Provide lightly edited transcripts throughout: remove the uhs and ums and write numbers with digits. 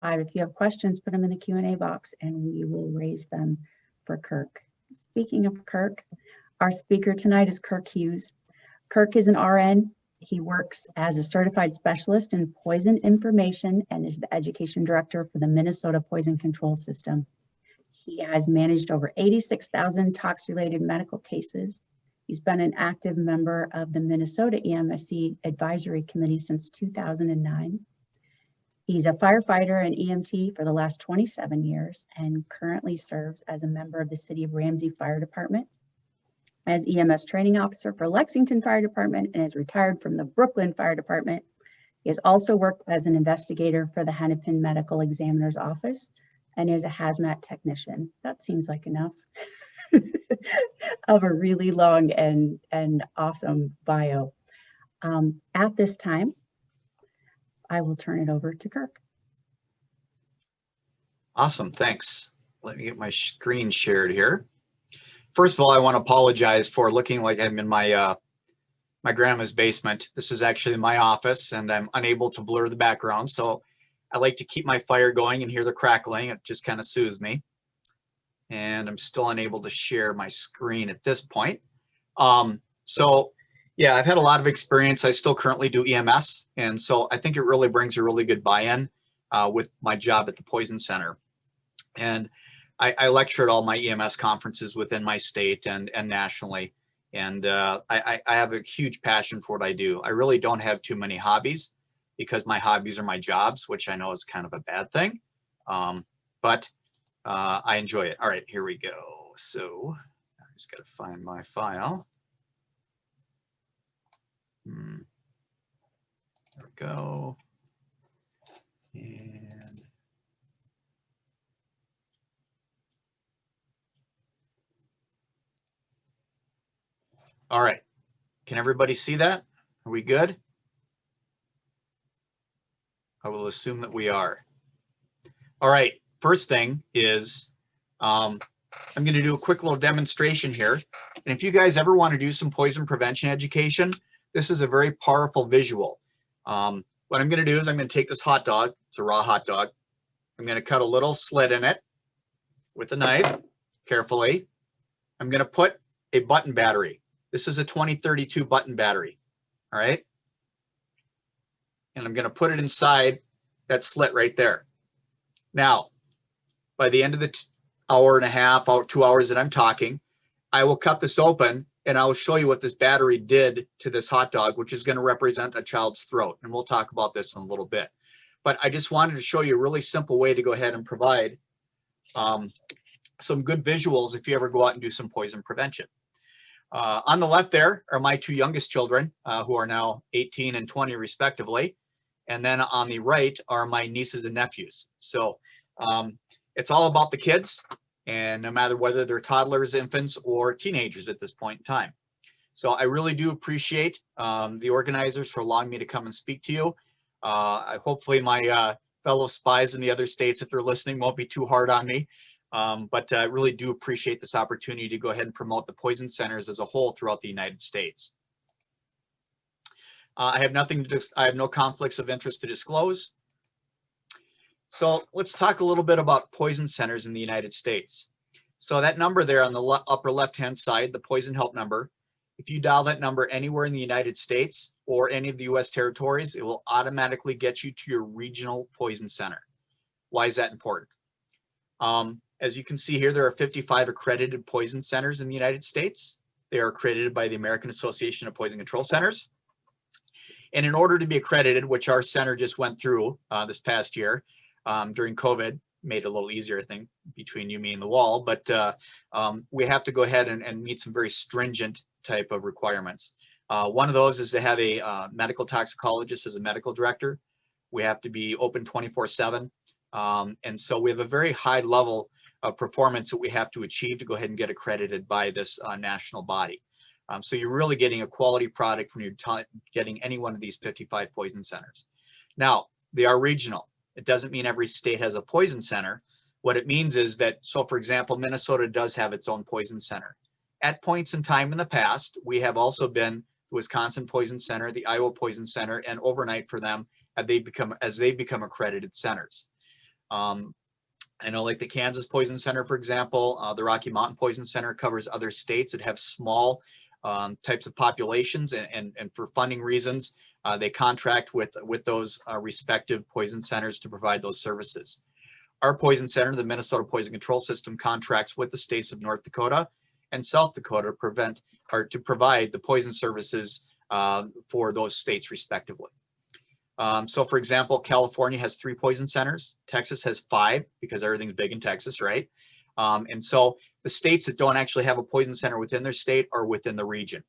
If you have questions, put them in the Q&A box and we will raise them for Kirk. Speaking of Kirk, our speaker tonight is Kirk Hughes. Kirk is an RN. He works as a certified specialist in poison information and is the education director for the Minnesota Poison Control System. He has managed over 86,000 tox-related medical cases. He's been an active member of the Minnesota EMSC Advisory Committee since 2009. He's a firefighter and EMT for the last 27 years and currently serves as a member of the City of Ramsey Fire Department, as EMS training officer for Lexington Fire Department, and is retired from the Brooklyn Fire Department. He has also worked as an investigator for the Hennepin Medical Examiner's Office and is a hazmat technician. That seems like enough of a really long and awesome bio. At this time, I will turn it over to Kirk. Awesome, thanks. Let me get my screen shared here. First of all, I want to apologize for looking like I'm in my my grandma's basement. This is actually my office and I'm unable to blur the background. So I like to keep my fire going and hear the crackling. It just kind of soothes me. And I'm still unable to share my screen at this point. So yeah, I've had a lot of experience. I still currently do EMS. And so I think it really brings a really good buy-in with my job at the Poison Center. And I lecture at all my EMS conferences within my state and nationally. And I have a huge passion for what I do. I really don't have too many hobbies because my hobbies are my jobs, which I know is kind of a bad thing. But I enjoy it. All right, here we go. So I just got to find my file. There we go. And all right, can everybody see that? Are we good? I will assume that we are. All right, first thing is I'm going to do a quick little demonstration here. And if you guys ever want to do some poison prevention education, this is a very powerful visual. What I'm going to do is I'm going to take this hot dog. It's a raw hot dog. I'm going to cut a little slit in it with a knife carefully. I'm going to put a button battery. This is a 2032 button battery. All right. And I'm going to put it inside that slit right there. Now, by the end of the hour and a half, 2 hours that I'm talking, I will cut this open and I'll show you what this battery did to this hot dog, which is going to represent a child's throat. And we'll talk about this in a little bit. But I just wanted to show you a really simple way to go ahead and provide some good visuals if you ever go out and do some poison prevention. On the left there are my two youngest children who are now 18 and 20 respectively. And then on the right are my nieces and nephews. So it's all about the kids, and no matter whether they're toddlers, infants, or teenagers at this point in time. So I really do appreciate the organizers for allowing me to come and speak to you. Hopefully my fellow spies in the other states, if they're listening, won't be too hard on me. But I really do appreciate this opportunity to go ahead and promote the poison centers as a whole throughout the United States. I have no conflicts of interest to disclose. So let's talk a little bit about poison centers in the United States. So that number there on the upper left-hand side, the poison help number, if you dial that number anywhere in the United States or any of the US territories, it will automatically get you to your regional poison center. Why is that important? As you can see here, there are 55 accredited poison centers in the United States. They are accredited by the American Association of Poison Control Centers. And in order to be accredited, which our center just went through this past year during COVID, made it a little easier, I think, between you, me, and the wall, but we have to go ahead and meet some very stringent type of requirements. One of those is to have a medical toxicologist as a medical director. We have to be open 24/7. And so we have a very high level of performance that we have to achieve to go ahead and get accredited by this national body. So you're really getting a quality product when you're getting any one of these 55 poison centers. Now, they are regional. It doesn't mean every state has a poison center. What it means is that, so for example, Minnesota does have its own poison center. At points in time in the past, we have also been the Wisconsin Poison Center, the Iowa Poison Center, and overnight for them as they become accredited centers. I know like the Kansas Poison Center, for example, the Rocky Mountain Poison Center covers other states that have small types of populations, and for funding reasons, they contract with those respective poison centers to provide those services. Our poison center, the Minnesota Poison Control System, contracts with the states of North Dakota and South Dakota to provide the poison services for those states respectively. So for example, California has 3 poison centers. Texas has 5 because everything's big in Texas, right? And so the states that don't actually have a poison center within their state are within the region.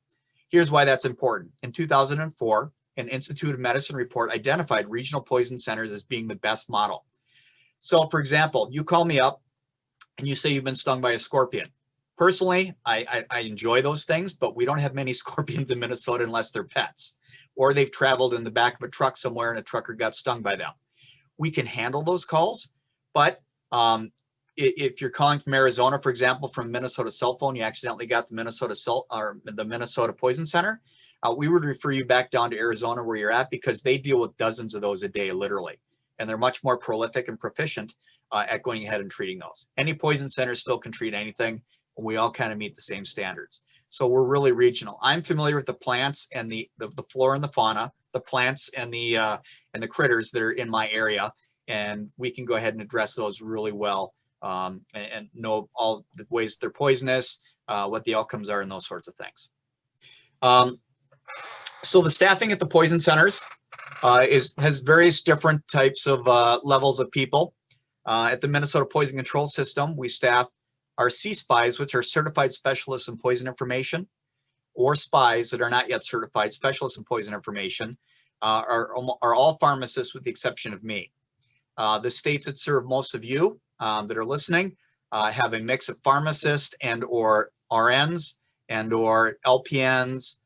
Here's why that's important. In 2004, an Institute of Medicine report identified regional poison centers as being the best model. So for example, you call me up and you say you've been stung by a scorpion. Personally, I enjoy those things, but we don't have many scorpions in Minnesota unless they're pets, or they've traveled in the back of a truck somewhere and a trucker got stung by them. We can handle those calls, but if you're calling from Arizona, for example, from Minnesota cell phone, you accidentally got the Minnesota Poison Center, we would refer you back down to Arizona where you're at, because they deal with dozens of those a day, literally, and they're much more prolific and proficient at going ahead and treating those. Any poison center still can treat anything. We all kind of meet the same standards. So we're really regional. I'm familiar with the plants and the flora and the fauna, the plants and the critters that are in my area, and we can go ahead and address those really well, and know all the ways they're poisonous, what the outcomes are, and those sorts of things. So the staffing at the poison centers has various different types of levels of people. At the Minnesota Poison Control System, we staff our C-SPIs, which are certified specialists in poison information, or SPIs that are not yet certified specialists in poison information, are all pharmacists with the exception of me. The states that serve most of you that are listening have a mix of pharmacists and or RNs and or LPNs.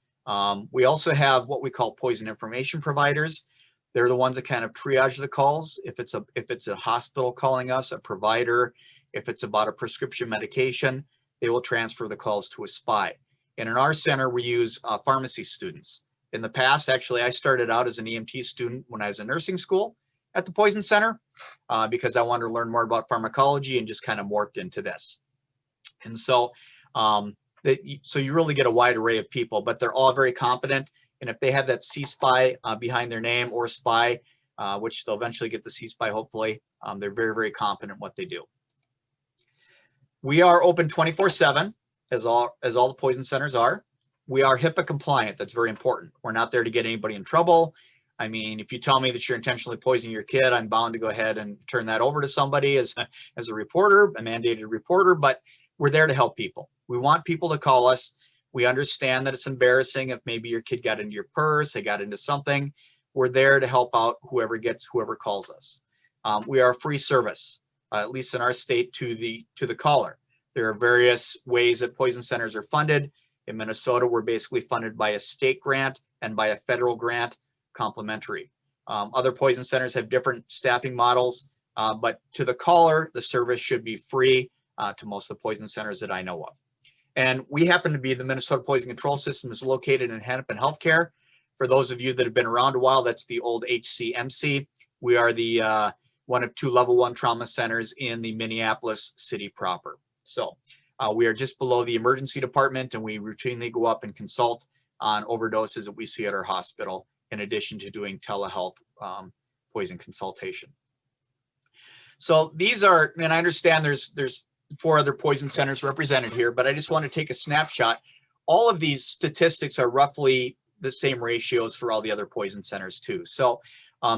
We also have what we call poison information providers. They're the ones that kind of triage the calls. If it's a hospital calling us, a provider, if it's about a prescription medication, they will transfer the calls to a SPI. And in our center, we use pharmacy students. In the past, actually, I started out as an EMT student when I was in nursing school at the Poison Center because I wanted to learn more about pharmacology, and just kind of morphed into this. And so, so you really get a wide array of people, but they're all very competent. And if they have that C-SPI behind their name, or SPI, which they'll eventually get the C-SPI, hopefully, they're very, very competent in what they do. We are open 24/7, as all the poison centers are. We are HIPAA compliant. That's very important. We're not there to get anybody in trouble. I mean, if you tell me that you're intentionally poisoning your kid, I'm bound to go ahead and turn that over to somebody as a reporter, a mandated reporter, but we're there to help people. We want people to call us. We understand that it's embarrassing if maybe your kid got into your purse, they got into something. We're there to help out whoever calls us. We are a free service, at least in our state, to the caller. There are various ways that poison centers are funded. In Minnesota, we're basically funded by a state grant and by a federal grant, complementary. Other poison centers have different staffing models, but to the caller, the service should be free to most of the poison centers that I know of. And we happen to be, the Minnesota Poison Control System is located in Hennepin Healthcare. For those of you that have been around a while, that's the old HCMC. We are the one of 2 level 1 trauma centers in the Minneapolis city proper. So we are just below the emergency department, and we routinely go up and consult on overdoses that we see at our hospital, in addition to doing telehealth poison consultation. So these are, and I understand there's 4 other poison centers represented here, but I just want to take a snapshot. All of these statistics are roughly the same ratios for all the other poison centers too. So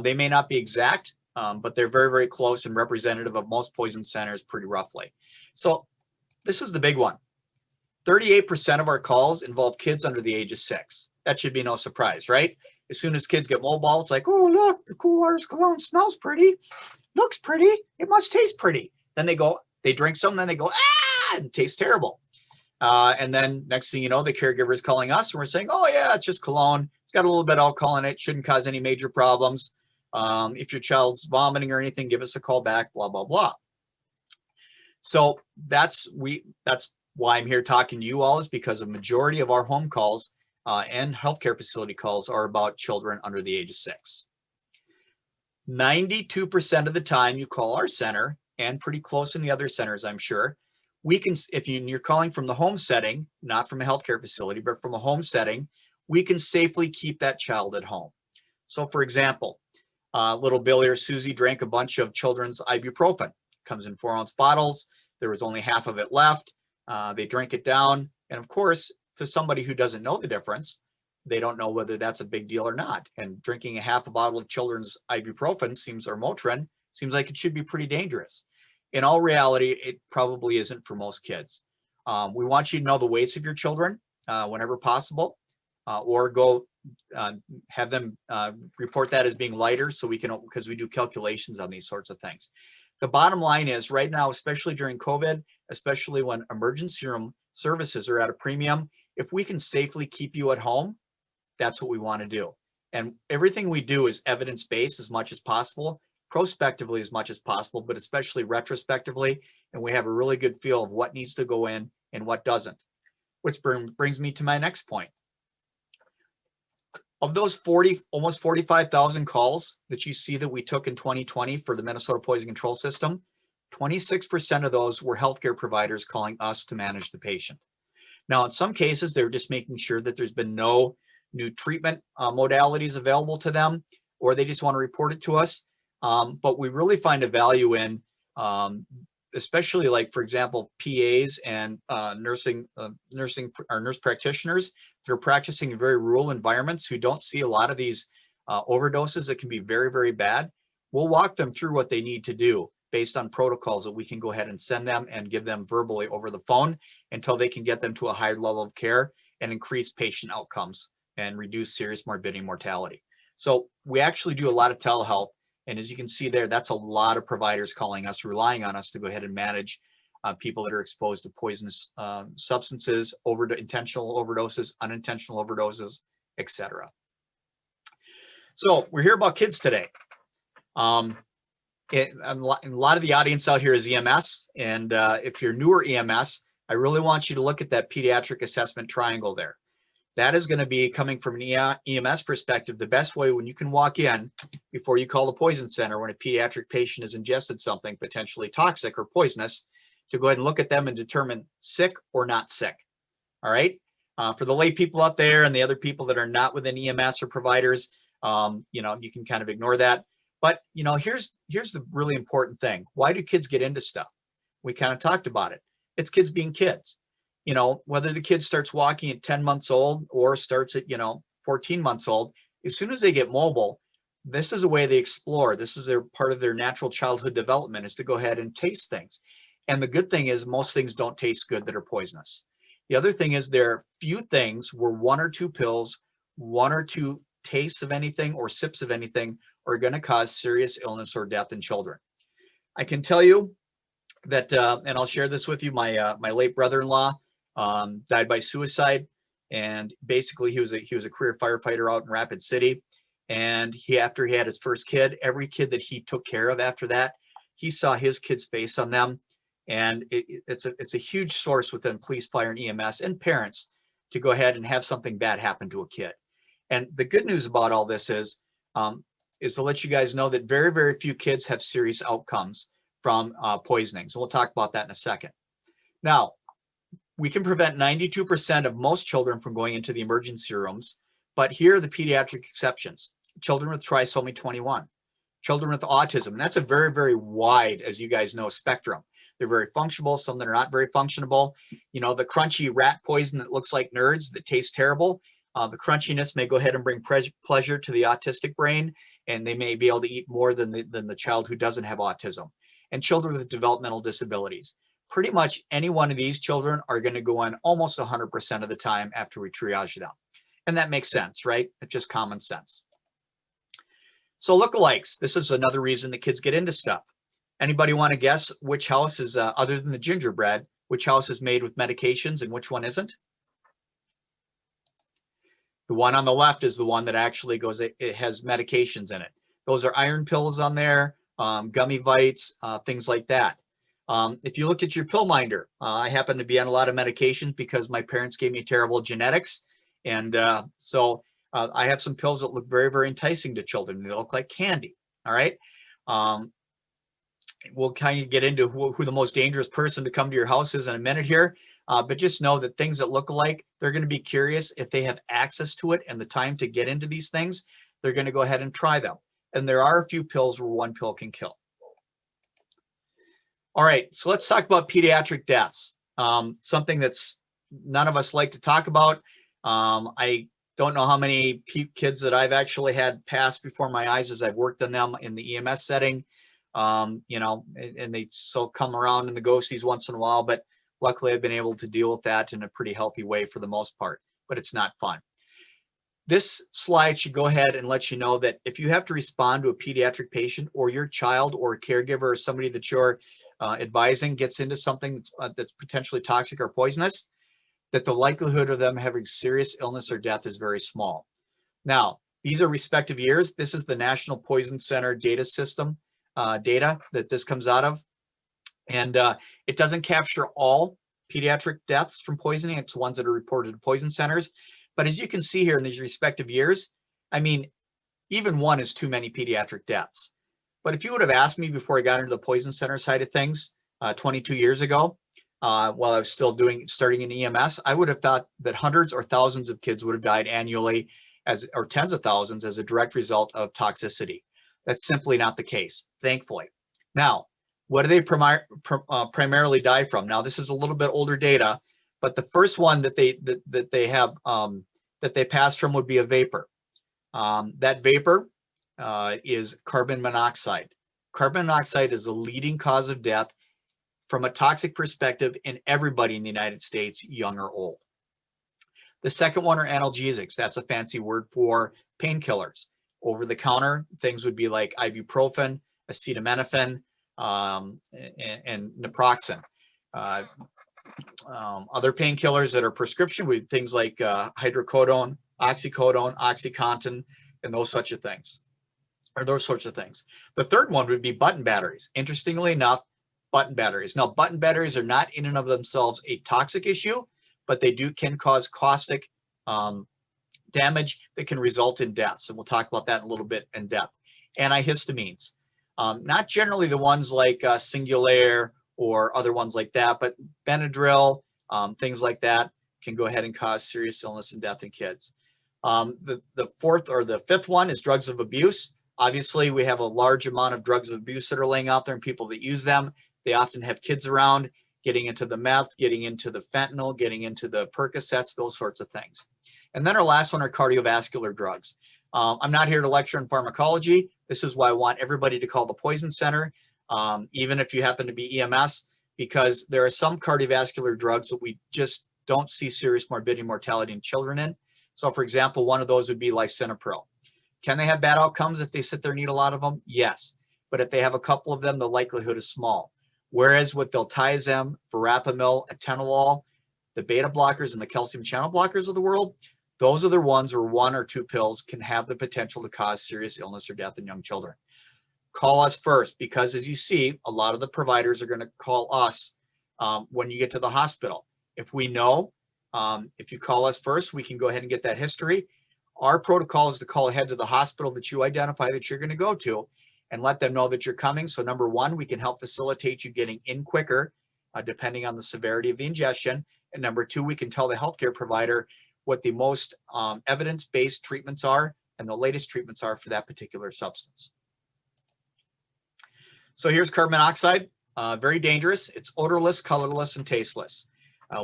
they may not be exact, but they're very, very close and representative of most poison centers pretty roughly. So this is the big one. 38% of our calls involve kids under the age of 6. That should be no surprise, right? As soon as kids get mobile, it's like, oh, look, the Cool Waters cologne smells pretty, looks pretty, it must taste pretty. Then they drink some, then they go, ah, and it tastes terrible. And then next thing you know, the caregiver is calling us and we're saying, oh yeah, it's just cologne. It's got a little bit of alcohol in it, shouldn't cause any major problems. If your child's vomiting or anything, give us a call back, blah, blah, blah. So that's why I'm here talking to you all, is because a majority of our home calls and healthcare facility calls are about children under the age of 6. 92% of the time you call our center, and pretty close in the other centers, I'm sure, we can, if you're calling from the home setting, not from a healthcare facility, but from a home setting, we can safely keep that child at home. So for example, little Billy or Susie drank a bunch of children's ibuprofen. Comes in 4-ounce bottles. There was only half of it left. They drank it down. And of course, to somebody who doesn't know the difference, they don't know whether that's a big deal or not. And drinking a half a bottle of children's ibuprofen or Motrin seems like it should be pretty dangerous. In all reality, it probably isn't for most kids. We want you to know the weights of your children whenever possible, or go have them report that as being lighter, so we can, because we do calculations on these sorts of things. The bottom line is right now, especially during COVID, especially when emergency room services are at a premium, if we can safely keep you at home, that's what we want to do. And everything we do is evidence-based as much as possible, prospectively as much as possible, but especially retrospectively. And we have a really good feel of what needs to go in and what doesn't. Which brings me to my next point. Of those almost 45,000 calls that you see that we took in 2020 for the Minnesota Poison Control System, 26% of those were healthcare providers calling us to manage the patient. Now, in some cases, they're just making sure that there's been no new treatment modalities available to them, or they just want to report it to us. But we really find a value in, especially like, for example, PAs and nurse practitioners that are practicing in very rural environments who don't see a lot of these overdoses that can be very, very bad. We'll walk them through what they need to do based on protocols that we can go ahead and send them and give them verbally over the phone until they can get them to a higher level of care and increase patient outcomes and reduce serious morbidity and mortality. So we actually do a lot of telehealth. And as you can see there, that's a lot of providers calling us, relying on us to go ahead and manage people that are exposed to poisonous substances, intentional overdoses, unintentional overdoses, etc. So we're here about kids today. A lot of the audience out here is EMS. And if you're newer EMS, I really want you to look at that pediatric assessment triangle there. That is going to be, coming from an EMS perspective, the best way when you can walk in before you call the poison center when a pediatric patient has ingested something potentially toxic or poisonous, to go ahead and look at them and determine sick or not sick. All right. For the lay people out there and the other people that are not within EMS or providers, you can kind of ignore that. But here's the really important thing. Why do kids get into stuff? We kind of talked about it. It's kids being kids. Whether the kid starts walking at 10 months old or starts at, 14 months old, as soon as they get mobile, this is a way they explore. This is part of their natural childhood development, is to go ahead and taste things. And the good thing is most things don't taste good that are poisonous. The other thing is there are few things where 1 or 2 pills, 1 or 2 tastes of anything or sips of anything are going to cause serious illness or death in children. I can tell you that, and I'll share this with you, my late brother-in-law, died by suicide, and basically he was a career firefighter out in Rapid City, and after he had his first kid, every kid that he took care of after that, he saw his kid's face on them, and it's a huge source within police, fire, and EMS and parents to go ahead and have something bad happen to a kid. And the good news about all this is to let you guys know that very, very few kids have serious outcomes from poisoning. So we'll talk about that in a second. Now, we can prevent 92% of most children from going into the emergency rooms, but here are the pediatric exceptions. Children with trisomy 21, children with autism, and that's a very, very wide, as you guys know, spectrum. They're very functional, some that are not very functionable. The crunchy rat poison that looks like nerds, that tastes terrible, the crunchiness may go ahead and bring pleasure to the autistic brain, and they may be able to eat more than the child who doesn't have autism. And children with developmental disabilities. Pretty much any one of these children are going to go in almost 100% of the time after we triage them. And that makes sense, right? It's just common sense. So lookalikes, this is another reason the kids get into stuff. Anybody want to guess which house is, other than the gingerbread, which house is made with medications and which one isn't? The one on the left is the one that actually it has medications in it. Those are iron pills on there, gummy vites, things like that. If you look at your pill minder, I happen to be on a lot of medications because my parents gave me terrible genetics. And so I have some pills that look very, very enticing to children. They look like candy. All right. We'll kind of get into who the most dangerous person to come to your house is in a minute here. But just know that things that look alike, they're going to be curious. If they have access to it and the time to get into these things, they're going to go ahead and try them. And there are a few pills where one pill can kill. All right, so let's talk about pediatric deaths. Something that's none of us like to talk about. I don't know how many kids that I've actually had pass before my eyes as I've worked on them in the EMS setting. You know, and they still come around in the ghosties once in a while, but luckily I've been able to deal with that in a pretty healthy way for the most part, but it's not fun. This slide should go ahead and let you know that if you have to respond to a pediatric patient, or your child or a caregiver or somebody that you're advising gets into something that's potentially toxic or poisonous, that the likelihood of them having serious illness or death is very small. Now, these are respective years. This is the National Poison Center data system data that this comes out of. And it doesn't capture all pediatric deaths from poisoning. It's ones that are reported to poison centers. But as you can see here in these respective years, I mean, even one is too many pediatric deaths. But if you would have asked me before I got into the poison center side of things 22 years ago, while I was still starting in EMS, I would have thought that hundreds or thousands of kids would have died annually, or tens of thousands, as a direct result of toxicity. That's simply not the case, thankfully. Now, what do they primarily die from? Now, this is a little bit older data, but the first one that they passed from would be a vapor. That vapor is carbon monoxide. Carbon monoxide is the leading cause of death from a toxic perspective in everybody in the United States, young or old. The second one are analgesics. That's a fancy word for painkillers. Over the counter, things would be like ibuprofen, acetaminophen, and naproxen. Other painkillers that are prescription would be things like hydrocodone, oxycodone, OxyContin, and those sorts of things. The third one would be button batteries. Interestingly enough, button batteries. Now, button batteries are not in and of themselves a toxic issue, but they can cause caustic damage that can result in deaths. And we'll talk about that in a little bit in depth. Antihistamines, not generally the ones like Singulair or other ones like that, but Benadryl, things like that can go ahead and cause serious illness and death in kids. The fourth or the fifth one is drugs of abuse. Obviously, we have a large amount of drugs of abuse that are laying out there and people that use them. They often have kids around getting into the meth, getting into the fentanyl, getting into the Percocets, those sorts of things. And then our last one are cardiovascular drugs. I'm not here to lecture on pharmacology. This is why I want everybody to call the Poison Center, even if you happen to be EMS, because there are some cardiovascular drugs that we just don't see serious morbidity and mortality in children in. So for example, one of those would be lisinopril. Can they have bad outcomes if they sit there and eat a lot of them? Yes. But if they have a couple of them, the likelihood is small. Whereas with diltiazem, verapamil, atenolol, the beta blockers and the calcium channel blockers of the world, those are the ones where one or two pills can have the potential to cause serious illness or death in young children. Call us first, because as you see, a lot of the providers are going to call us when you get to the hospital. If we know, if you call us first, we can go ahead and get that history. Our protocol is to call ahead to the hospital that you identify that you're going to go to and let them know that you're coming. So number one, we can help facilitate you getting in quicker, depending on the severity of the ingestion. And number two, we can tell the healthcare provider what the most evidence-based treatments are and the latest treatments are for that particular substance. So here's carbon monoxide, very dangerous. It's odorless, colorless, and tasteless.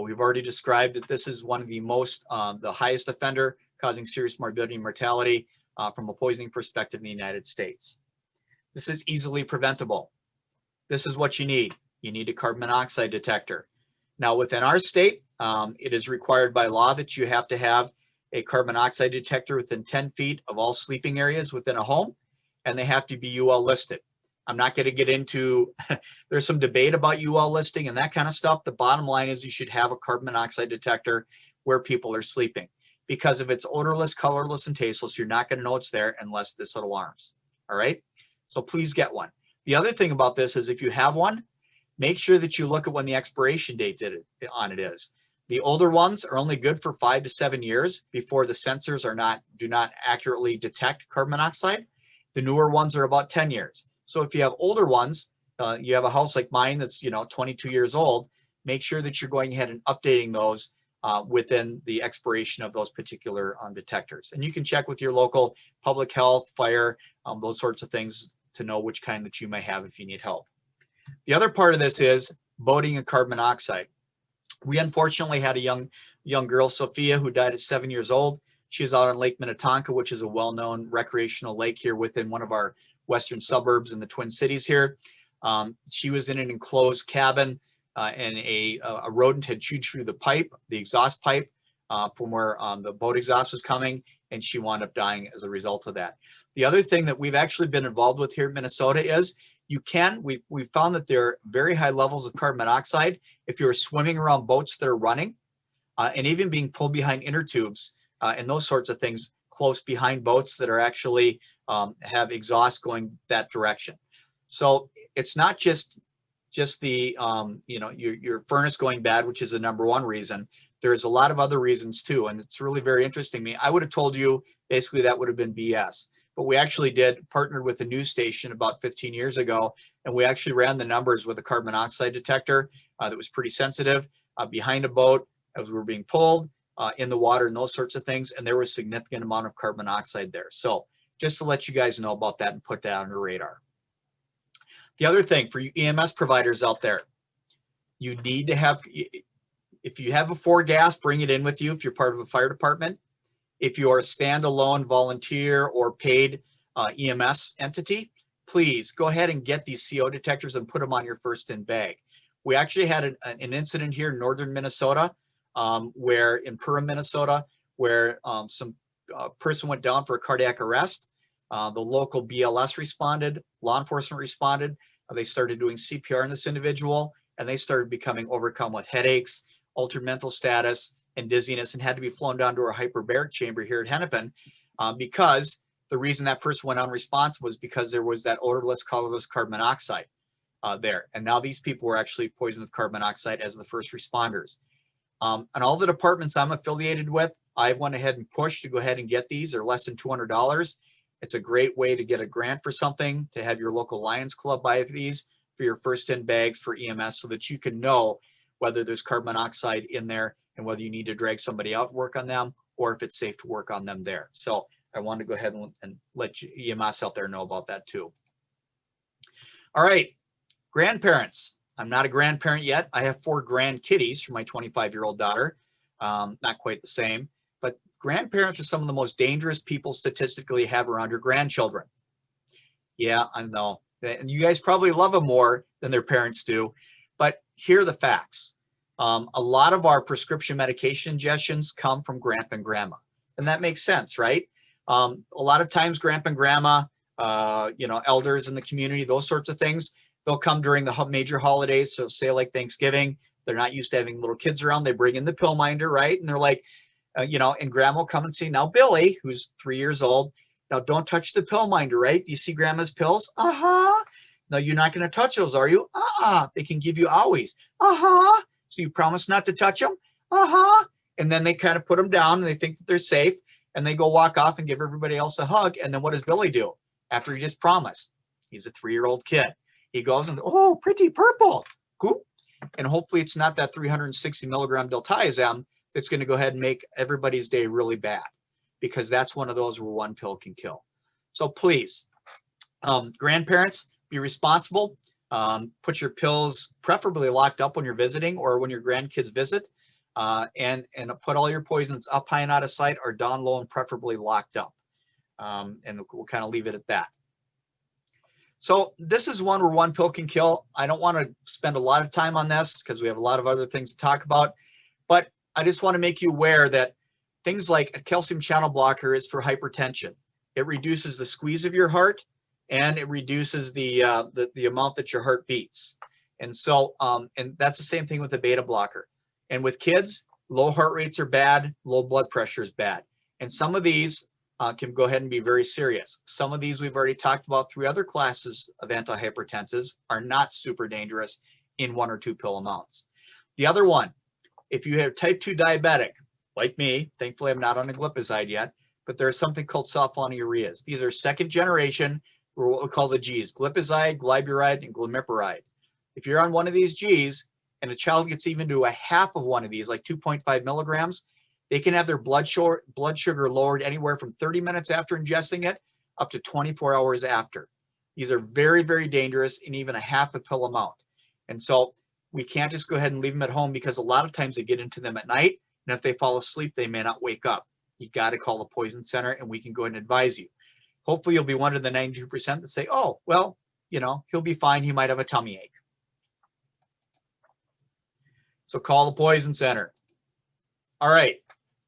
We've already described that this is one of the the highest offender causing serious morbidity and mortality from a poisoning perspective in the United States. This is easily preventable. This is what you need. You need a carbon monoxide detector. Now within our state, it is required by law that you have to have a carbon monoxide detector within 10 feet of all sleeping areas within a home, and they have to be UL listed. I'm not going to get into, there's some debate about UL listing and that kind of stuff. The bottom line is you should have a carbon monoxide detector where people are sleeping, because if it's odorless, colorless, and tasteless, you're not going to know it's there unless this alarms. All right. So please get one. The other thing about this is if you have one, make sure that you look at when the expiration date on it is. The older ones are only good for 5 to 7 years before the sensors do not accurately detect carbon monoxide. The newer ones are about 10 years. So if you have older ones, you have a house like mine that's 22 years old, make sure that you're going ahead and updating those within the expiration of those particular detectors. And you can check with your local public health, fire, those sorts of things to know which kind that you may have if you need help. The other part of this is boating and carbon monoxide. We unfortunately had a young girl, Sophia, who died at 7 years old. She was out on Lake Minnetonka, which is a well-known recreational lake here within one of our western suburbs in the Twin Cities here. She was in an enclosed cabin and a rodent had chewed through the pipe, the exhaust pipe from where the boat exhaust was coming, and she wound up dying as a result of that. The other thing that we've actually been involved with here in Minnesota is we've found that there are very high levels of carbon monoxide if you're swimming around boats that are running and even being pulled behind inner tubes and those sorts of things close behind boats that are actually have exhaust going that direction. So it's not just the your furnace going bad, which is the number one reason. There's a lot of other reasons too, and it's really very interesting to me. I would have told you basically that would have been BS, but we actually partnered with a news station about 15 years ago, and we actually ran the numbers with a carbon monoxide detector that was pretty sensitive behind a boat as we were being pulled in the water and those sorts of things, and there was a significant amount of carbon monoxide there. So just to let you guys know about that and put that on your radar. The other thing for you EMS providers out there, you need to have, if you have a 4-gas, bring it in with you if you're part of a fire department. If you are a standalone volunteer or paid EMS entity, please go ahead and get these CO detectors and put them on your first in bag. We actually had an incident here in northern Minnesota, where in Perham, Minnesota, where some person went down for a cardiac arrest. The local BLS responded, law enforcement responded. They started doing CPR on this individual, and they started becoming overcome with headaches, altered mental status, and dizziness, and had to be flown down to our hyperbaric chamber here at Hennepin because the reason that person went unresponsive was because there was that odorless, colorless carbon monoxide there. And now these people were actually poisoned with carbon monoxide as the first responders. And all the departments I'm affiliated with, I've went ahead and pushed to go ahead and get these. They're less than $200. It's a great way to get a grant for something, to have your local Lions Club buy these for your first in bags for EMS so that you can know whether there's carbon monoxide in there and whether you need to drag somebody out and work on them or if it's safe to work on them there. So I wanted to go ahead and let you EMS out there know about that too. All right, grandparents. I'm not a grandparent yet. I have 4 grandkiddies for my 25-year-old daughter. Not quite the same, but grandparents are some of the most dangerous people statistically have around your grandchildren. Yeah, I know. And you guys probably love them more than their parents do, but here are the facts. A lot of our prescription medication ingestions come from grandpa and grandma, and that makes sense, right? A lot of times grandpa and grandma, elders in the community, those sorts of things, they'll come during the major holidays. So say like Thanksgiving, they're not used to having little kids around. They bring in the pill minder, right? And they're like, and grandma will come and say, now Billy, who's 3 years old, now don't touch the pill minder, right? Do you see grandma's pills? Uh-huh. No, you're not going to touch those, are you? Uh-uh. They can give you owies. Uh-huh. So you promise not to touch them? Uh-huh. And then they kind of put them down and they think that they're safe and they go walk off and give everybody else a hug. And then what does Billy do after he just promised? He's a 3-year-old kid. He goes and, oh, pretty purple. Cool. And hopefully it's not that 360 milligram diltiazem that's going to go ahead and make everybody's day really bad, because that's one of those where one pill can kill. So please, grandparents, be responsible. Put your pills preferably locked up when you're visiting or when your grandkids visit, and put all your poisons up high and out of sight or down low and preferably locked up. And we'll kind of leave it at that. So this is one where one pill can kill. I don't want to spend a lot of time on this because we have a lot of other things to talk about, but I just want to make you aware that things like a calcium channel blocker is for hypertension. It reduces the squeeze of your heart and it reduces the amount that your heart beats. And so, and that's the same thing with the beta blocker. And with kids, low heart rates are bad, low blood pressure is bad. And some of these can go ahead and be very serious. Some of these we've already talked about. 3 other classes of antihypertensives are not super dangerous in 1 or 2 pill amounts. The other one, if you have type 2 diabetic, like me, thankfully I'm not on a glipizide yet, but there's something called sulfonylureas. These are second generation, or what we call the Gs, glipizide, glyburide, and glimepiride. If you're on one of these Gs and a child gets even to a half of one of these, like 2.5 milligrams, they can have their blood sugar lowered anywhere from 30 minutes after ingesting it up to 24 hours after. These are very, very dangerous in even a half a pill amount. And so we can't just go ahead and leave them at home, because a lot of times they get into them at night, and if they fall asleep, they may not wake up. You got to call the poison center, and we can go ahead and advise you. Hopefully you'll be one of the 92% that say, oh, well, you know, he'll be fine. He might have a tummy ache. So call the poison center. All right.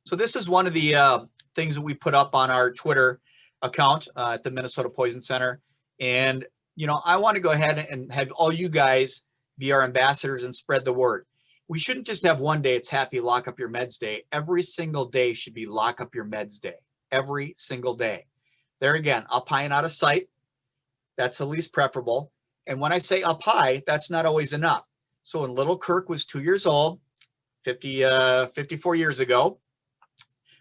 So this is one of the things that we put up on our Twitter account at the Minnesota Poison Center. And, you know, I want to go ahead and have all you guys be our ambassadors and spread the word. We shouldn't just have one day it's happy lock up your meds day. Every single day should be lock up your meds day. Every single day. There again, up high and out of sight. That's the least preferable. And when I say up high, that's not always enough. So when little Kirk was 2 years old, 54 years ago,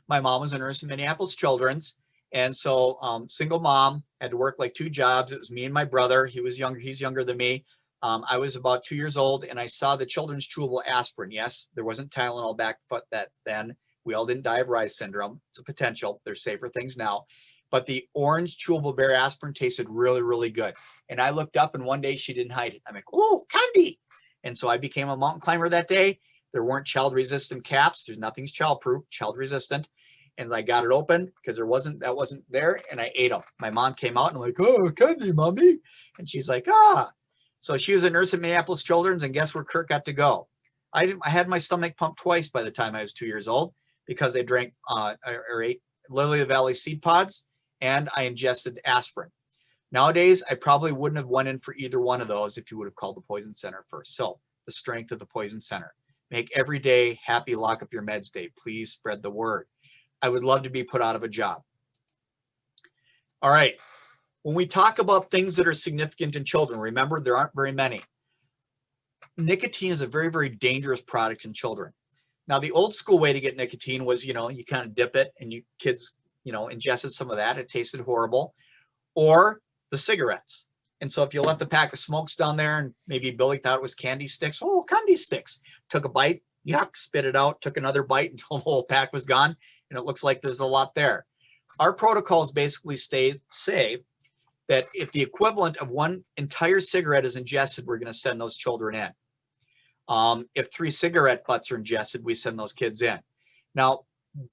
my mom was a nurse in Minneapolis Children's. And so single mom, had to work like 2 jobs. It was me and my brother. He was younger. He's younger than me. I was about 2 years old, and I saw the children's chewable aspirin. Yes, there wasn't Tylenol back then. We all didn't die of Reye syndrome. It's a potential. There's safer things now. But the orange chewable bear aspirin tasted really, really good. And I looked up, and one day she didn't hide it. I'm like, oh, candy. And so I became a mountain climber that day. There weren't child-resistant caps. There's nothing's child-proof, child-resistant. And I got it open because that wasn't there, and I ate them. My mom came out, and I'm like, oh, candy, mommy. And she's like, ah. So she was a nurse at Minneapolis Children's, and guess where Kirk got to go? I had my stomach pumped twice by the time I was 2 years old, because I drank or ate Lily of the Valley seed pods, and I ingested aspirin. Nowadays, I probably wouldn't have went in for either one of those if you would have called the poison center first. So the strength of the poison center. Make every day happy lock up your meds day. Please spread the word. I would love to be put out of a job. All right. When we talk about things that are significant in children, remember, there aren't very many. Nicotine is a very, very dangerous product in children. Now, the old school way to get nicotine was, you know, you kind of dip it, and kids, you know, ingested some of that. It tasted horrible. Or the cigarettes. And so if you left the pack of smokes down there, and maybe Billy thought it was candy sticks, oh, candy sticks. Took a bite, yuck, spit it out, took another bite until the whole pack was gone, and it looks like there's a lot there. Our protocols basically say that if the equivalent of one entire cigarette is ingested, we're going to send those children in. If 3 cigarette butts are ingested, we send those kids in. Now,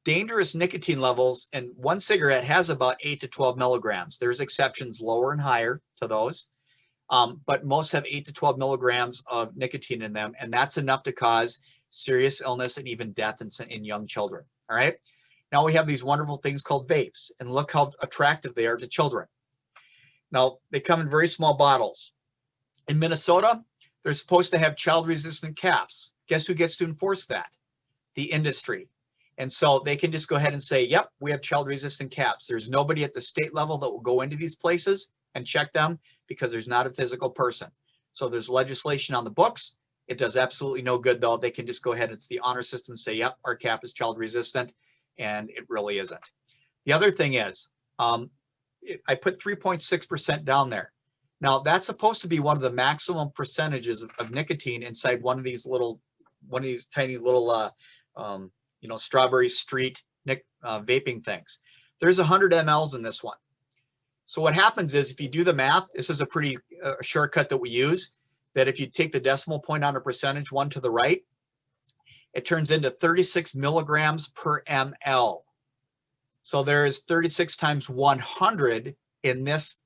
dangerous nicotine levels, and one cigarette has about 8 to 12 milligrams. There's exceptions lower and higher to those, but most have 8 to 12 milligrams of nicotine in them, and that's enough to cause serious illness and even death in young children. All right. Now we have these wonderful things called vapes, and look how attractive they are to children. Now they come in very small bottles. In Minnesota, they're supposed to have child-resistant caps. Guess who gets to enforce that? The industry. And so they can just go ahead and say, yep, we have child-resistant caps. There's nobody at the state level that will go into these places and check them, because there's not a physical person. So there's legislation on the books. It does absolutely no good, though. They can just go ahead, it's the honor system, say, yep, our cap is child-resistant, and it really isn't. The other thing is, I put 3.6% down there. Now, that's supposed to be one of the maximum percentages of nicotine inside one of these tiny little you know, Strawberry Street vaping things. There's 100 mLs in this one. So what happens is, if you do the math, this is a pretty shortcut that we use, that if you take the decimal point on a percentage, one to the right, it turns into 36 milligrams per ml. So there is 36 times 100 in this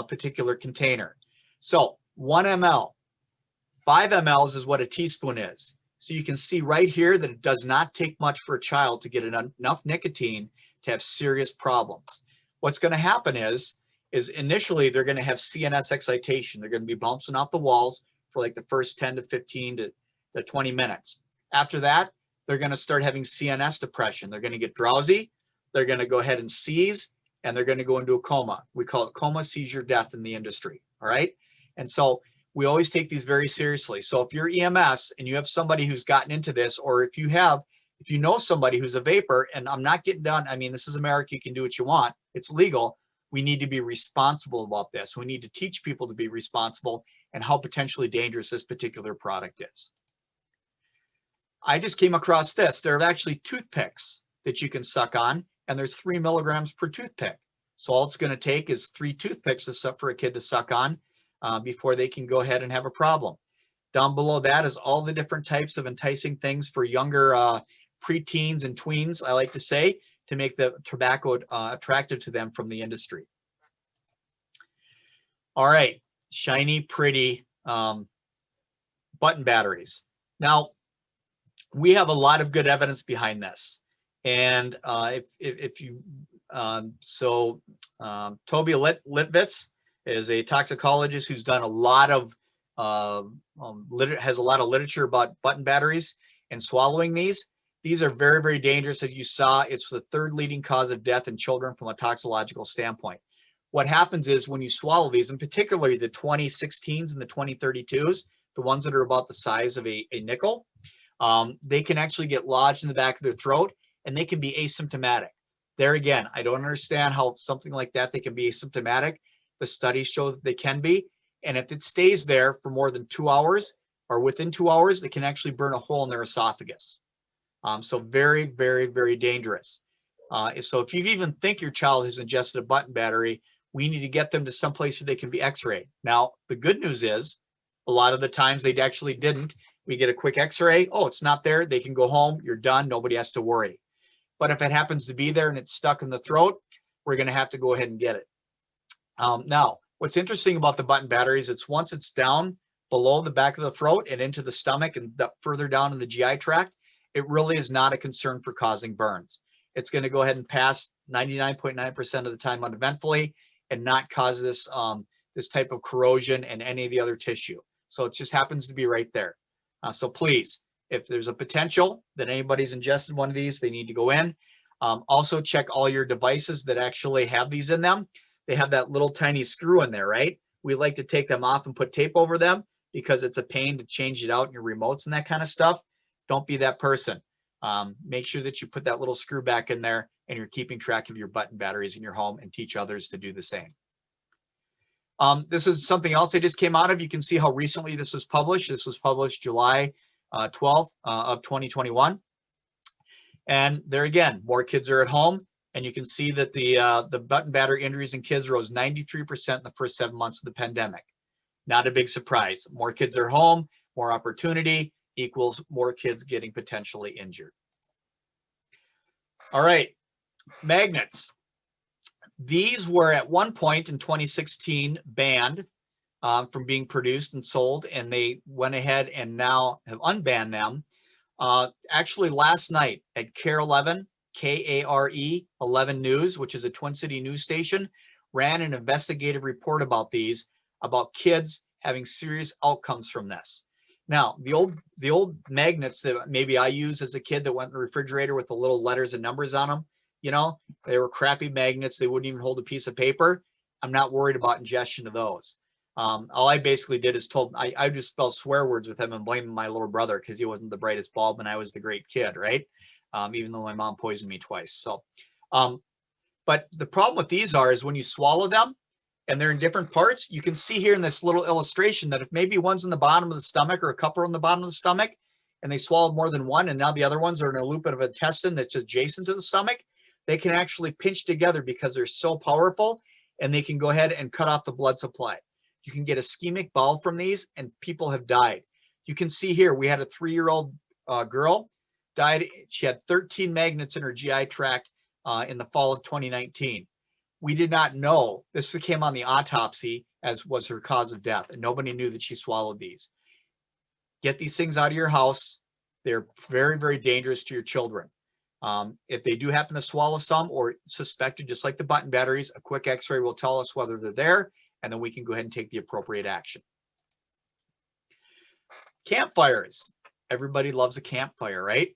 particular container. So 1 ml, 5 mLs is what a teaspoon is. So you can see right here that it does not take much for a child to get enough nicotine to have serious problems. What's going to happen is initially they're going to have CNS excitation. They're going to be bouncing off the walls for like the first 10 to 15 to 20 minutes. After that, they're going to start having CNS depression. They're going to get drowsy. They're going to go ahead and seize, and they're going to go into a coma. We call it coma, seizure, death in the industry. All right. And so we always take these very seriously. So if you're EMS and you have somebody who's gotten into this, or if you have If you know somebody who's a vapor, and I'm not getting done, I mean, this is America, you can do what you want, it's legal. We need to be responsible about this. We need to teach people to be responsible and how potentially dangerous this particular product is. I just came across this. There are actually toothpicks that you can suck on, and there's 3 milligrams per toothpick. So all it's going to take is 3 toothpicks for a kid to suck on before they can go ahead and have a problem. Down below that is all the different types of enticing things for younger preteens and tweens, I like to say, to make the tobacco attractive to them from the industry. All right, shiny, pretty button batteries. Now, we have a lot of good evidence behind this. And if you, Toby Litvitz is a toxicologist who's done a lot of, has a lot of literature about button batteries and swallowing these. These are very, very dangerous. As you saw, it's the 3rd leading cause of death in children from a toxicological standpoint. What happens is when you swallow these, and particularly the 2016s and the 2032s, the ones that are about the size of a nickel, they can actually get lodged in the back of their throat, and they can be asymptomatic. There again, I don't understand how something like that, they can be asymptomatic. The studies show that they can be. And if it stays there for more than 2 hours or within 2 hours, it can actually burn a hole in their esophagus. So very, very, very dangerous. So if you even think your child has ingested a button battery, we need to get them to some place where they can be x-rayed. Now, the good news is a lot of the times they actually didn't. We get a quick x-ray. Oh, it's not there. They can go home. You're done. Nobody has to worry. But if it happens to be there and it's stuck in the throat, we're going to have to go ahead and get it. Now, what's interesting about the button batteries, it's once it's down below the back of the throat and into the stomach and further down in the GI tract, it really is not a concern for causing burns. It's going to go ahead and pass 99.9% of the time uneventfully and not cause this, this type of corrosion in any of the other tissue. So it just happens to be right there. So please, if there's a potential that anybody's ingested one of these, they need to go in. Also check all your devices that actually have these in them. They have that little tiny screw in there, right? We like to take them off and put tape over them because it's a pain to change it out in your remotes and that kind of stuff. Don't be that person. Make sure that you put that little screw back in there and you're keeping track of your button batteries in your home, and teach others to do the same. This is something else I just came out of. You can see how recently this was published. This was published July 12th of 2021. And there again, more kids are at home, and you can see that the button battery injuries in kids rose 93% in the first 7 months of the pandemic. Not a big surprise. More kids are home, more opportunity equals more kids getting potentially injured. All right, magnets. These were at one point in 2016 banned from being produced and sold, and they went ahead and now have unbanned them. Actually, last night at KARE 11, K-A-R-E 11 News, which is a Twin City news station, ran an investigative report about these, about kids having serious outcomes from this. Now, the old magnets that maybe I used as a kid that went in the refrigerator with the little letters and numbers on them, you know, they were crappy magnets. They wouldn't even hold a piece of paper. I'm not worried about ingestion of those. All I basically did is I just spell swear words with him and blame my little brother because he wasn't the brightest bulb and I was the great kid, right? Even though my mom poisoned me twice. So, but the problem with these is when you swallow them and they're in different parts, you can see here in this little illustration that if maybe one's in the bottom of the stomach or a couple on the bottom of the stomach, and they swallowed more than one, and now the other ones are in a loop of intestine that's adjacent to the stomach, they can actually pinch together because they're so powerful, and they can go ahead and cut off the blood supply. You can get ischemic bowel from these, and people have died. You can see here, we had a 3-year-old girl died. She had 13 magnets in her GI tract in the fall of 2019. We did not know. This came on the autopsy as was her cause of death, and nobody knew that she swallowed these. Get these things out of your house. They're very, very dangerous to your children. If they do happen to swallow some or suspected, just like the button batteries, a quick x-ray will tell us whether they're there, and then we can go ahead and take the appropriate action. Campfires. Everybody loves a campfire, right?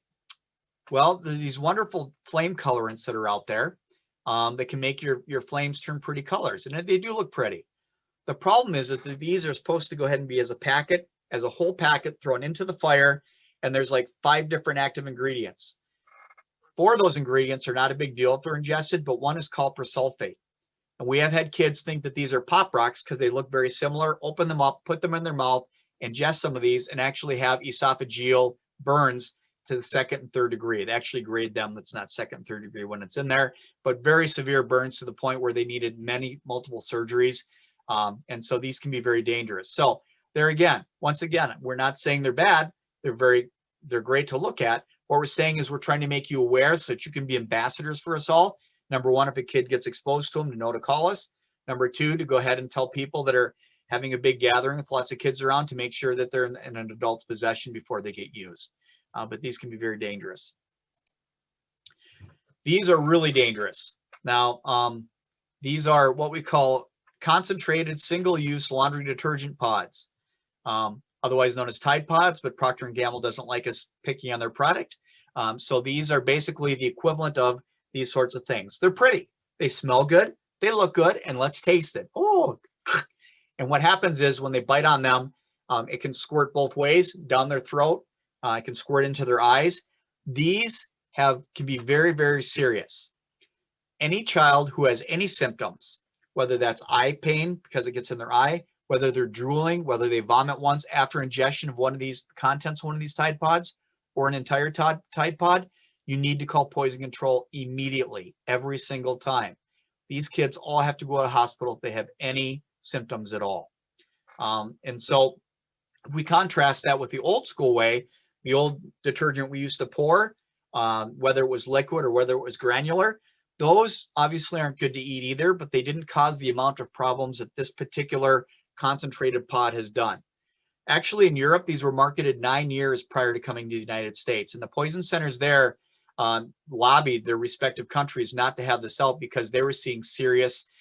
Well, these wonderful flame colorants that are out there that can make your flames turn pretty colors, and they do look pretty. The problem is that these are supposed to go ahead and be as a packet, as a whole packet thrown into the fire, and there's like 5 different active ingredients. 4 of those ingredients are not a big deal if they're ingested, but one is called persulfate. And we have had kids think that these are pop rocks because they look very similar, open them up, put them in their mouth, ingest some of these, and actually have esophageal burns to the 2nd and 3rd degree. It actually grade them that's not 2nd and 3rd degree when it's in there, but very severe burns to the point where they needed multiple surgeries. And so these can be very dangerous. So there again, once again, we're not saying they're bad. They're great to look at. What we're saying is we're trying to make you aware so that you can be ambassadors for us all. Number 1, if a kid gets exposed to them, to know to call us. Number 2, to go ahead and tell people that are having a big gathering with lots of kids around to make sure that they're in an adult's possession before they get used. But these can be very dangerous. These are really dangerous. Now, these are what we call concentrated single-use laundry detergent pods, otherwise known as Tide Pods, but Procter & Gamble doesn't like us picking on their product. So these are basically the equivalent of these sorts of things. They're pretty. They smell good. They look good. And let's taste it. Oh, and what happens is when they bite on them, it can squirt both ways down their throat. It can squirt into their eyes. These can be very, very serious. Any child who has any symptoms, whether that's eye pain because it gets in their eye, whether they're drooling, whether they vomit once after ingestion of one of these contents, one of these Tide Pods, or an entire Tide Pod, you need to call poison control immediately, every single time. These kids all have to go to the hospital if they have any symptoms at all. And so if we contrast that with the old school way, the old detergent we used to pour, whether it was liquid or whether it was granular, those obviously aren't good to eat either, but they didn't cause the amount of problems that this particular concentrated pod has done. Actually, in Europe, these were marketed 9 years prior to coming to the United States, and the poison centers there lobbied their respective countries not to have this out because they were seeing serious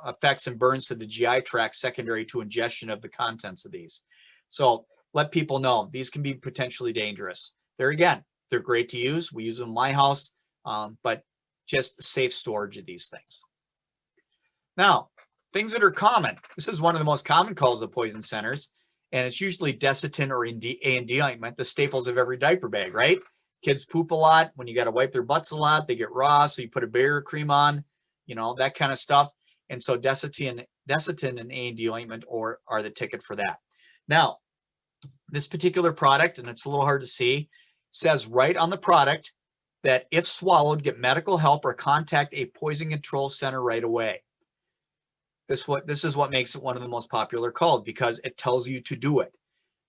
effects and burns to the GI tract secondary to ingestion of the contents of these. So let people know these can be potentially dangerous. There again, they're great to use. We use them in my house, but just the safe storage of these things. Now, things that are common. This is one of the most common calls of poison centers, and it's usually Desitin or A&D ointment, the staples of every diaper bag, right? Kids poop a lot. When you got to wipe their butts a lot, they get raw, so you put a barrier cream on, that kind of stuff. And so Desitin and A&D ointment are the ticket for that. Now, this particular product, and it's a little hard to see, says right on the product that if swallowed, get medical help or contact a poison control center right away. This is what makes it one of the most popular calls, because it tells you to do it.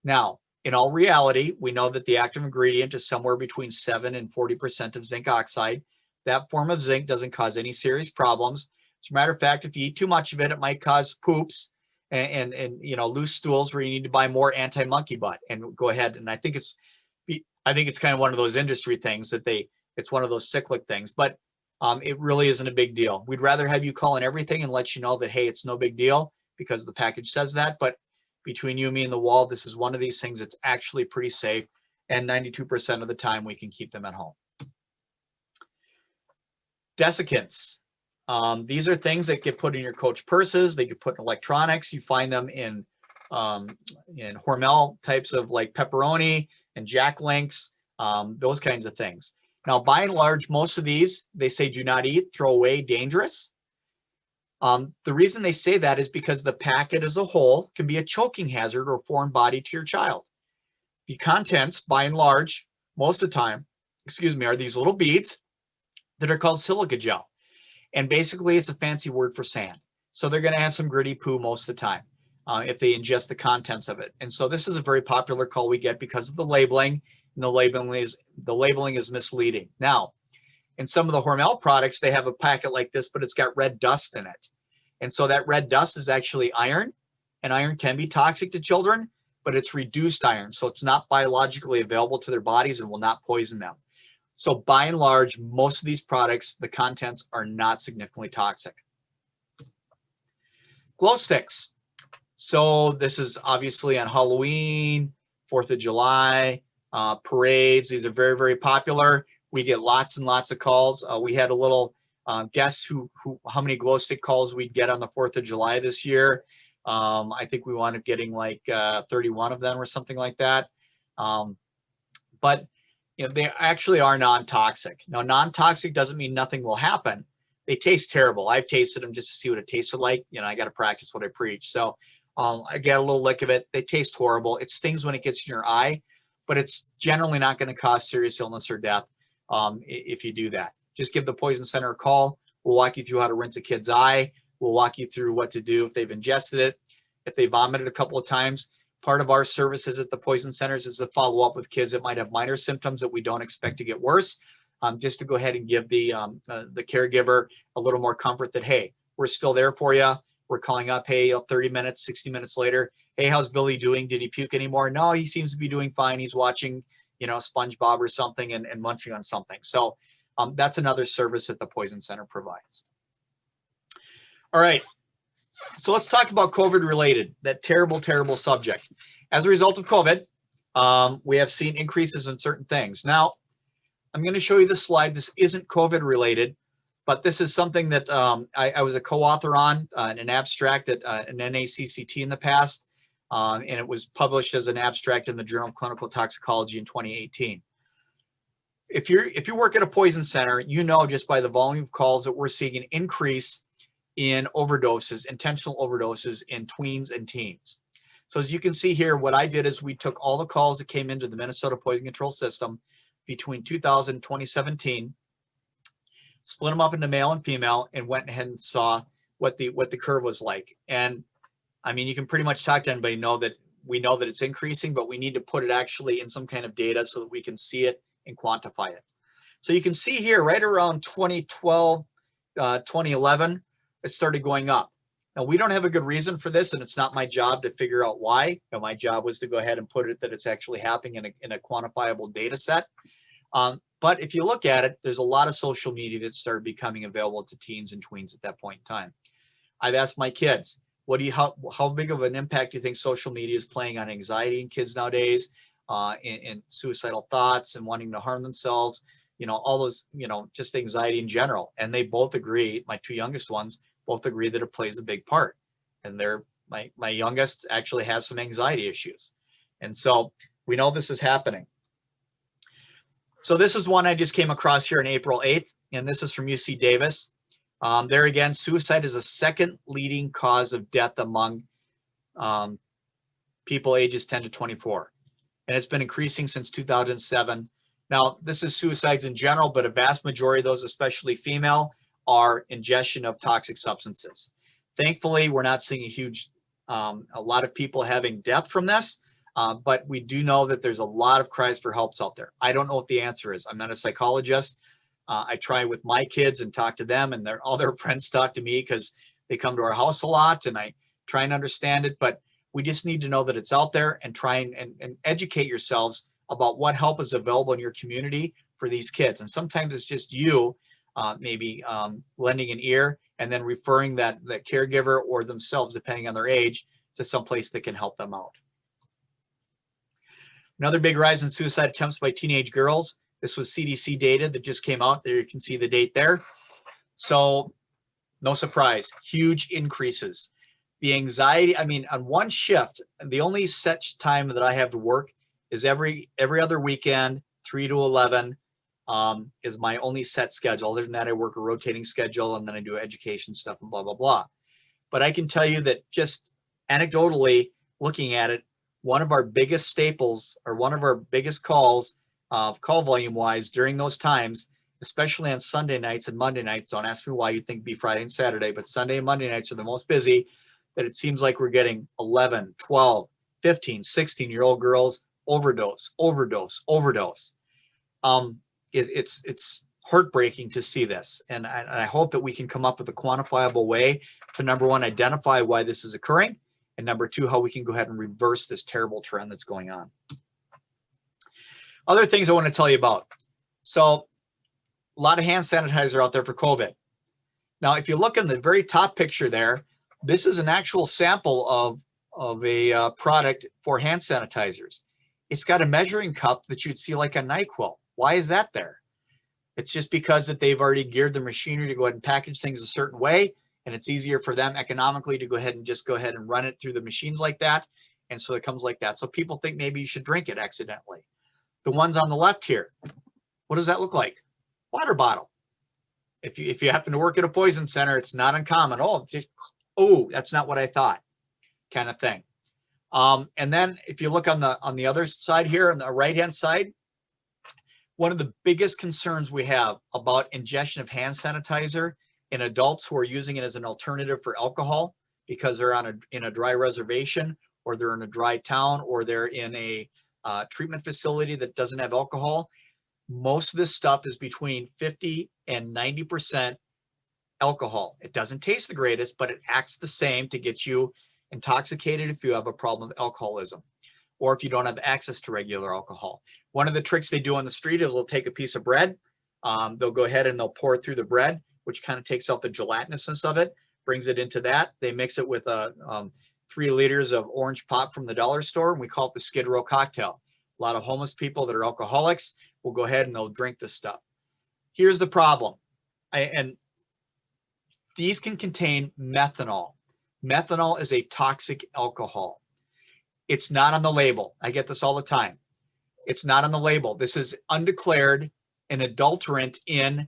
Now, in all reality, we know that the active ingredient is somewhere between 7 and 40% of zinc oxide. That form of zinc doesn't cause any serious problems. As a matter of fact, if you eat too much of it, it might cause poops and loose stools where you need to buy more anti-monkey butt and go ahead. And I think it's kind of one of those industry things that it's one of those cyclic things, but it really isn't a big deal. We'd rather have you call in everything and let you know that, hey, it's no big deal because the package says that. But between you, me, and the wall, this is one of these things that's actually pretty safe. And 92% of the time we can keep them at home. Desiccants. These are things that get put in your coach purses. They get put in electronics. You find them in Hormel types of like pepperoni and Jack Links, those kinds of things. Now, by and large, most of these, they say do not eat, throw away, dangerous. The reason they say that is because the packet as a whole can be a choking hazard or foreign body to your child. The contents, by and large, most of the time, are these little beads that are called silica gel. And basically, it's a fancy word for sand. So they're going to have some gritty poo most of the time if they ingest the contents of it. And so this is a very popular call we get because of the labeling. And the labeling is misleading. Now, in some of the Hormel products, they have a packet like this, but it's got red dust in it. And so that red dust is actually iron, and iron can be toxic to children, but it's reduced iron. So it's not biologically available to their bodies and will not poison them. So by and large, most of these products, the contents are not significantly toxic. Glow sticks. So this is obviously on Halloween, 4th of July, parades. These are very, very popular. We get lots and lots of calls. We had a little guess how many glow stick calls we'd get on the 4th of July this year. I think we wound up getting like 31 of them or something like that. But you know, they actually are non-toxic. Now, non-toxic doesn't mean nothing will happen. They taste terrible. I've tasted them just to see what it tasted like. You know, I got to practice what I preach. So I get a little lick of it. They taste horrible. It stings when it gets in your eye, but it's generally not going to cause serious illness or death if you do that. Just give the Poison Center a call. We'll walk you through how to rinse a kid's eye. We'll walk you through what to do if they've ingested it, if they vomited a couple of times. Part of our services at the Poison Centers is to follow up with kids that might have minor symptoms that we don't expect to get worse, just to go ahead and give the caregiver a little more comfort that, hey, we're still there for you. We're calling up, hey, 30 minutes, 60 minutes later, hey, how's Billy doing? Did he puke anymore? No, he seems to be doing fine. He's watching, you know, SpongeBob or something and munching on something. So that's another service that the Poison Center provides. All right, so let's talk about COVID related, that terrible, terrible subject. As a result of COVID, we have seen increases in certain things. Now, I'm going to show you this slide. This isn't COVID related, but this is something that I was a co-author on an abstract at an NACCT in the past, and it was published as an abstract in the Journal of Clinical Toxicology in 2018. If you work at a poison center, you know just by the volume of calls that we're seeing an increase in overdoses, intentional overdoses in tweens and teens. So as you can see here, what I did is we took all the calls that came into the Minnesota Poison Control System between 2000 and 2017, split them up into male and female, and went ahead and saw what the curve was like. And I mean, you can pretty much talk to anybody, know that we know that it's increasing, but we need to put it actually in some kind of data so that we can see it and quantify it. So you can see here right around 2012, 2011, it started going up. Now, we don't have a good reason for this, and it's not my job to figure out why. You know, my job was to go ahead and put it that it's actually happening in a quantifiable data set. But if you look at it, there's a lot of social media that started becoming available to teens and tweens at that point in time. I've asked my kids, how big of an impact do you think social media is playing on anxiety in kids nowadays, and suicidal thoughts and wanting to harm themselves, you know, all those, you know, just anxiety in general. And they both agree, my two youngest ones both agree that it plays a big part. And my youngest actually has some anxiety issues. And so we know this is happening. So this is one I just came across here on April 8th, and this is from UC Davis. There again, suicide is a second leading cause of death among people ages 10 to 24. And it's been increasing since 2007. Now, this is suicides in general, but a vast majority of those, especially female, are ingestion of toxic substances. Thankfully, we're not seeing a lot of people having death from this, but we do know that there's a lot of cries for helps out there. I don't know what the answer is. I'm not a psychologist. I try with my kids and talk to them, and all their friends talk to me because they come to our house a lot, and I try and understand it. But we just need to know that it's out there and try and educate yourselves about what help is available in your community for these kids. And sometimes it's just you maybe lending an ear and then referring that caregiver or themselves, depending on their age, to someplace that can help them out. Another big rise in suicide attempts by teenage girls. This was CDC data that just came out. There you can see the date there. So no surprise, huge increases. The anxiety, I mean, on one shift, the only set time that I have to work is every other weekend, 3 to 11 is my only set schedule. Other than that, I work a rotating schedule, and then I do education stuff and blah, blah, blah. But I can tell you that just anecdotally looking at it, one of our biggest staples or one of our biggest calls, call volume wise during those times, especially on Sunday nights and Monday nights, don't ask me why, you'd think it'd be Friday and Saturday, but Sunday and Monday nights are the most busy, that it seems like we're getting 11, 12, 15, 16-year-old girls overdose. It's heartbreaking to see this. And I hope that we can come up with a quantifiable way to, number one, identify why this is occurring, and number two, how we can go ahead and reverse this terrible trend that's going on. Other things I want to tell you about. So a lot of hand sanitizer out there for COVID. Now, if you look in the very top picture there, this is an actual sample of a product for hand sanitizers. It's got a measuring cup that you'd see like a NyQuil. Why is that there? It's just because that they've already geared the machinery to go ahead and package things a certain way, and it's easier for them economically to go ahead and run it through the machines like that. And so it comes like that. So people think maybe you should drink it accidentally. The ones on the left here, what does that look like? Water bottle. If you happen to work at a poison center, it's not uncommon. Oh, that's not what I thought, kind of thing. And then if you look on the other side here, on the right-hand side, one of the biggest concerns we have about ingestion of hand sanitizer in adults who are using it as an alternative for alcohol because they're in a dry reservation, or they're in a dry town, or they're in a treatment facility that doesn't have alcohol. Most of this stuff is between 50 and 90% alcohol. It doesn't taste the greatest, but it acts the same to get you intoxicated if you have a problem with alcoholism, or if you don't have access to regular alcohol. One of the tricks they do on the street is they'll take a piece of bread. They'll go ahead and they'll pour it through the bread, which kind of takes out the gelatinousness of it, brings it into that. They mix it with 3 liters of orange pop from the dollar store, and we call it the Skid Row cocktail. A lot of homeless people that are alcoholics will go ahead and they'll drink this stuff. Here's the problem. And these can contain methanol. Methanol is a toxic alcohol. It's not on the label. I get this all the time. It's not on the label. This is undeclared, an adulterant in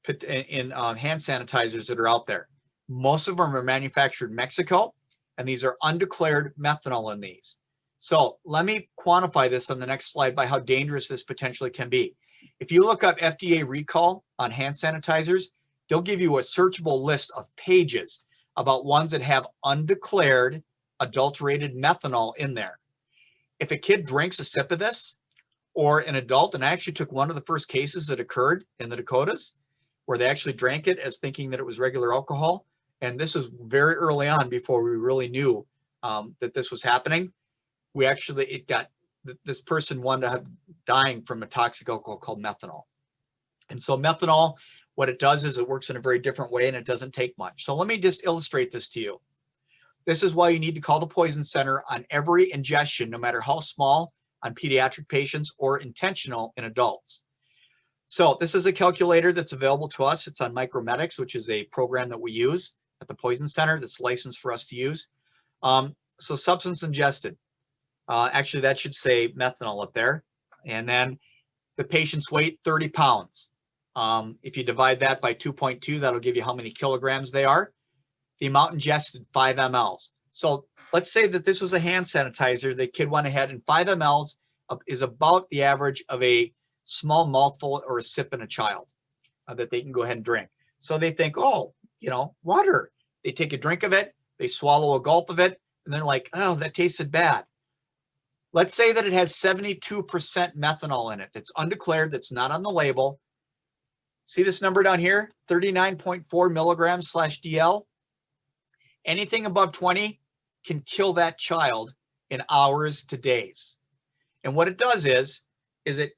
hand sanitizers that are out there. Most of them are manufactured in Mexico, and these are undeclared methanol in these. So let me quantify this on the next slide by how dangerous this potentially can be. If you look up FDA recall on hand sanitizers, they'll give you a searchable list of pages about ones that have undeclared adulterated methanol in there. If a kid drinks a sip of this, or an adult, and I actually took one of the first cases that occurred in the Dakotas, where they actually drank it as thinking that it was regular alcohol. And this was very early on before we really knew that this was happening. This person wound up dying from a toxic alcohol called methanol. And so methanol, what it does is it works in a very different way, and it doesn't take much. So let me just illustrate this to you. This is why you need to call the poison center on every ingestion, no matter how small, on pediatric patients or intentional in adults. So this is a calculator that's available to us. It's on Micromedics, which is a program that we use at the poison center that's licensed for us to use. So substance ingested. Actually, that should say methanol up there. And then the patient's weight, 30 pounds. If you divide that by 2.2, that'll give you how many kilograms they are. The amount ingested, 5 mLs. So let's say that this was a hand sanitizer. The kid went ahead, and 5 mLs is about the average of a small mouthful or a sip in a child that they can go ahead and drink. So they think, oh, water. They take a drink of it, they swallow a gulp of it, and they're like, oh, that tasted bad. Let's say that it has 72% methanol in it. It's undeclared, that's not on the label. See this number down here, 39.4 milligrams /DL? Anything above 20 can kill that child in hours to days. And what it does is it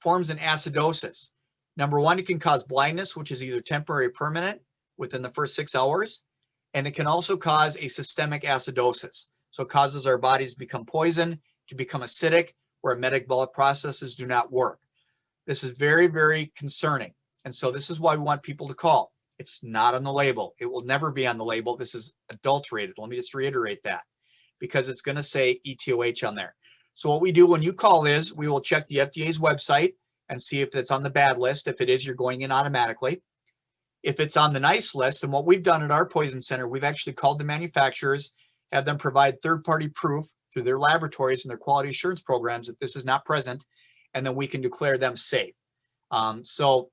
forms an acidosis. Number one, it can cause blindness, which is either temporary or permanent within the first 6 hours. And it can also cause a systemic acidosis. So it causes our bodies to become poisoned, to become acidic, where metabolic processes do not work. This is very, very concerning. And so this is why we want people to call. It's not on the label. It will never be on the label. This is adulterated. Let me just reiterate that, because it's going to say ETOH on there. So what we do when you call is we will check the FDA's website and see if it's on the bad list. If it is, you're going in automatically. If it's on the nice list, and what we've done at our poison center, we've actually called the manufacturers, have them provide third-party proof through their laboratories and their quality assurance programs that this is not present, and then we can declare them safe. So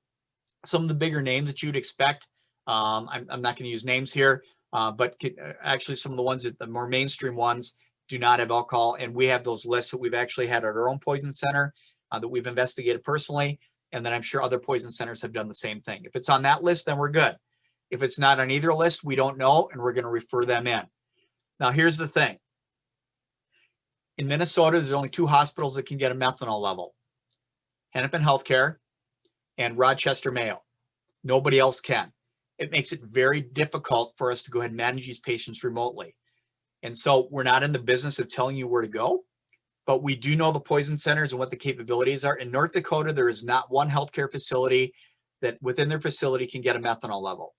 some of the bigger names that you'd expect, I'm not going to use names here, but actually some of the ones that the more mainstream ones do not have alcohol, and we have those lists that we've actually had at our own poison center that we've investigated personally, and then I'm sure other poison centers have done the same thing. If it's on that list, then we're good. If it's not on either list, we don't know, and we're going to refer them in. Now, here's the thing. In Minnesota, there's only 2 hospitals that can get a methanol level. Hennepin Healthcare and Rochester Mayo. Nobody else can. It makes it very difficult for us to go ahead and manage these patients remotely. And so we're not in the business of telling you where to go, but we do know the poison centers and what the capabilities are. In North Dakota, there is not one healthcare facility that within their facility can get a methanol level.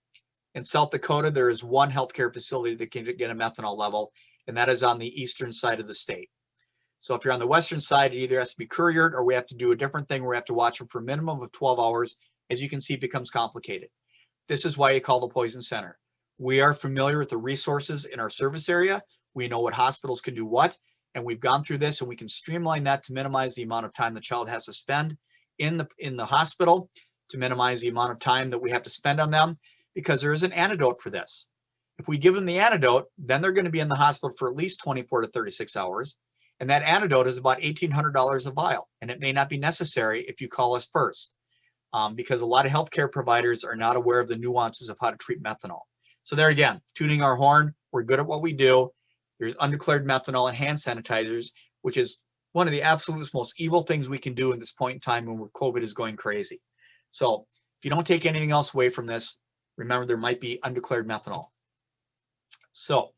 In South Dakota, there is one healthcare facility that can get a methanol level, and that is on the eastern side of the state. So if you're on the western side, it either has to be couriered or we have to do a different thing where we have to watch them for a minimum of 12 hours. As you can see, it becomes complicated. This is why you call the Poison Center. We are familiar with the resources in our service area. We know what hospitals can do what, and we've gone through this, and we can streamline that to minimize the amount of time the child has to spend in the hospital, to minimize the amount of time that we have to spend on them, because there is an antidote for this. If we give them the antidote, then they're going to be in the hospital for at least 24 to 36 hours. And that antidote is about $1,800 a vial. And it may not be necessary if you call us first, because a lot of healthcare providers are not aware of the nuances of how to treat methanol. So there again, tooting our horn, we're good at what we do. There's undeclared methanol and hand sanitizers, which is one of the absolute most evil things we can do in this point in time when COVID is going crazy. So if you don't take anything else away from this, remember there might be undeclared methanol. So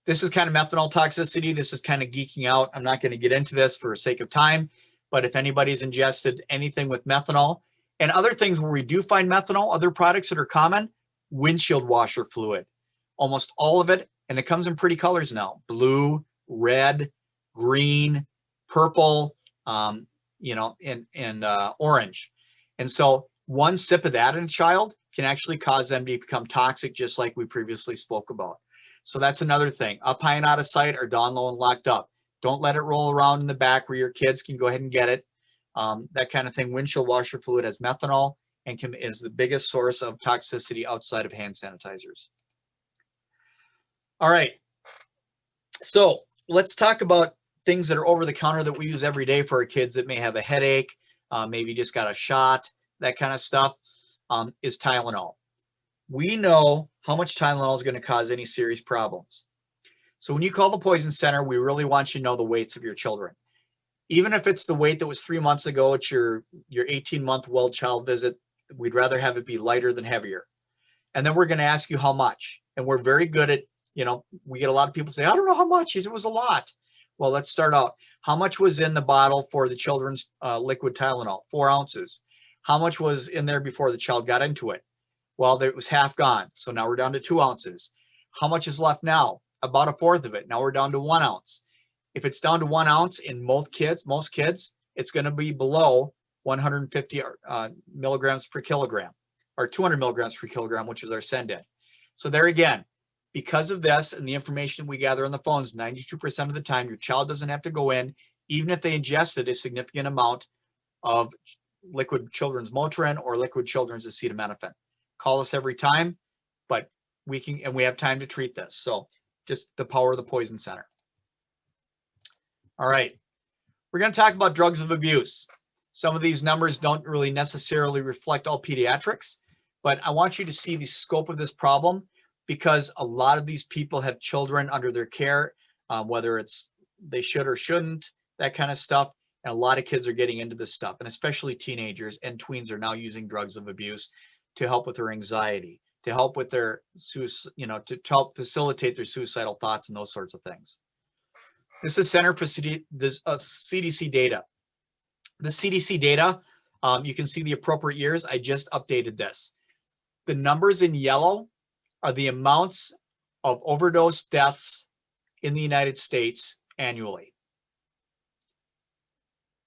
this is kind of methanol toxicity. This is kind of geeking out. I'm not going to get into this for the sake of time, but if anybody's ingested anything with methanol and other things where we do find methanol, other products that are common, windshield washer fluid, almost all of it. And it comes in pretty colors now: blue, red, green, purple, and orange. And so one sip of that in a child can actually cause them to become toxic, just like we previously spoke about. So that's another thing. Up high and out of sight, or down low and locked up. Don't let it roll around in the back where your kids can go ahead and get it. That kind of thing. Windshield washer fluid has methanol and is the biggest source of toxicity outside of hand sanitizers. All right. So let's talk about things that are over the counter that we use every day for our kids that may have a headache, maybe just got a shot, that kind of stuff, is Tylenol. We know how much Tylenol is going to cause any serious problems. So when you call the Poison Center, we really want you to know the weights of your children. Even if it's the weight that was 3 months ago at your 18-month well child visit, we'd rather have it be lighter than heavier. And then we're going to ask you how much. And we're very good at, we get a lot of people say, I don't know how much. It was a lot. Well, let's start out. How much was in the bottle for the children's liquid Tylenol? 4 ounces. How much was in there before the child got into it? Well, it was half gone. So now we're down to 2 ounces. How much is left now? About a fourth of it. Now we're down to 1 ounce. If it's down to 1 ounce in most kids, it's going to be below 150 milligrams per kilogram, or 200 milligrams per kilogram, which is our send-in. So there again, because of this and the information we gather on the phones, 92% of the time, your child doesn't have to go in, even if they ingested a significant amount of liquid children's Motrin or liquid children's acetaminophen. Call us every time, but we have time to treat this. So just the power of the Poison Center. All right, we're going to talk about drugs of abuse. Some of these numbers don't really necessarily reflect all pediatrics, but I want you to see the scope of this problem, because a lot of these people have children under their care, whether it's they should or shouldn't, that kind of stuff. And a lot of kids are getting into this stuff, and especially teenagers and tweens are now using drugs of abuse to help with their anxiety, to help with their to help facilitate their suicidal thoughts and those sorts of things. This is Center for CDC Data. The CDC data, you can see the appropriate years. I just updated this. The numbers in yellow are the amounts of overdose deaths in the United States annually.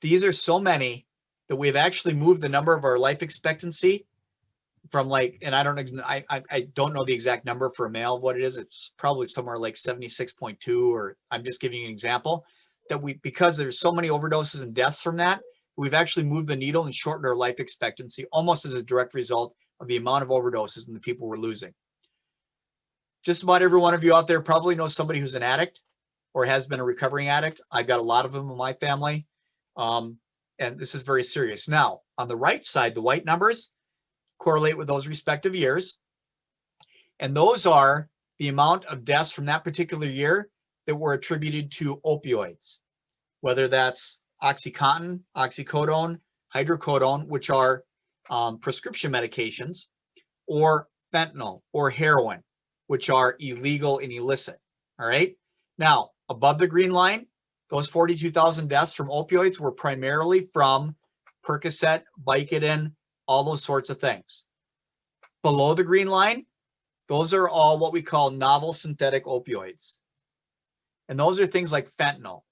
These are so many that we've actually moved the number of our life expectancy from and I don't know the exact number for a male of what it is. It's probably somewhere like 76.2, or I'm just giving you an example, that because there's so many overdoses and deaths from that, we've actually moved the needle and shortened our life expectancy almost as a direct result of the amount of overdoses and the people we're losing. Just about every one of you out there probably knows somebody who's an addict or has been a recovering addict. I've got a lot of them in my family, and this is very serious. Now, on the right side, the white numbers correlate with those respective years, and those are the amount of deaths from that particular year that were attributed to opioids, whether that's OxyContin, oxycodone, hydrocodone, which are prescription medications, or fentanyl or heroin, which are illegal and illicit. All right. Now, above the green line, those 42,000 deaths from opioids were primarily from Percocet, Vicodin, all those sorts of things. Below the green line, those are all what we call novel synthetic opioids. And those are things like fentanyl.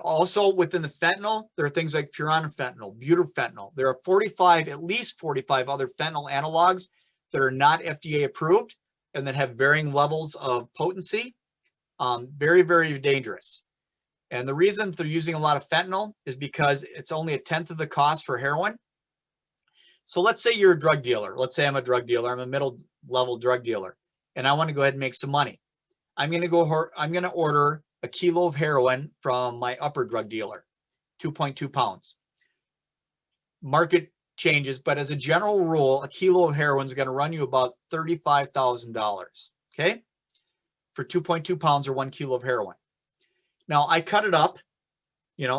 Also within the fentanyl, there are things like furanofentanyl, butyrfentanyl. There are at least 45 other fentanyl analogs that are not FDA approved and that have varying levels of potency. Very, very dangerous. And the reason they're using a lot of fentanyl is because it's only 1/10 of the cost for heroin. So let's say you're a drug dealer. Let's say I'm a drug dealer. I'm a middle level drug dealer, and I want to go ahead and make some money. I'm going to order a kilo of heroin from my upper drug dealer, 2.2 pounds. Market changes, but as a general rule, a kilo of heroin is going to run you about $35,000, okay, for 2.2 pounds or 1 kilo of heroin. Now I cut it up,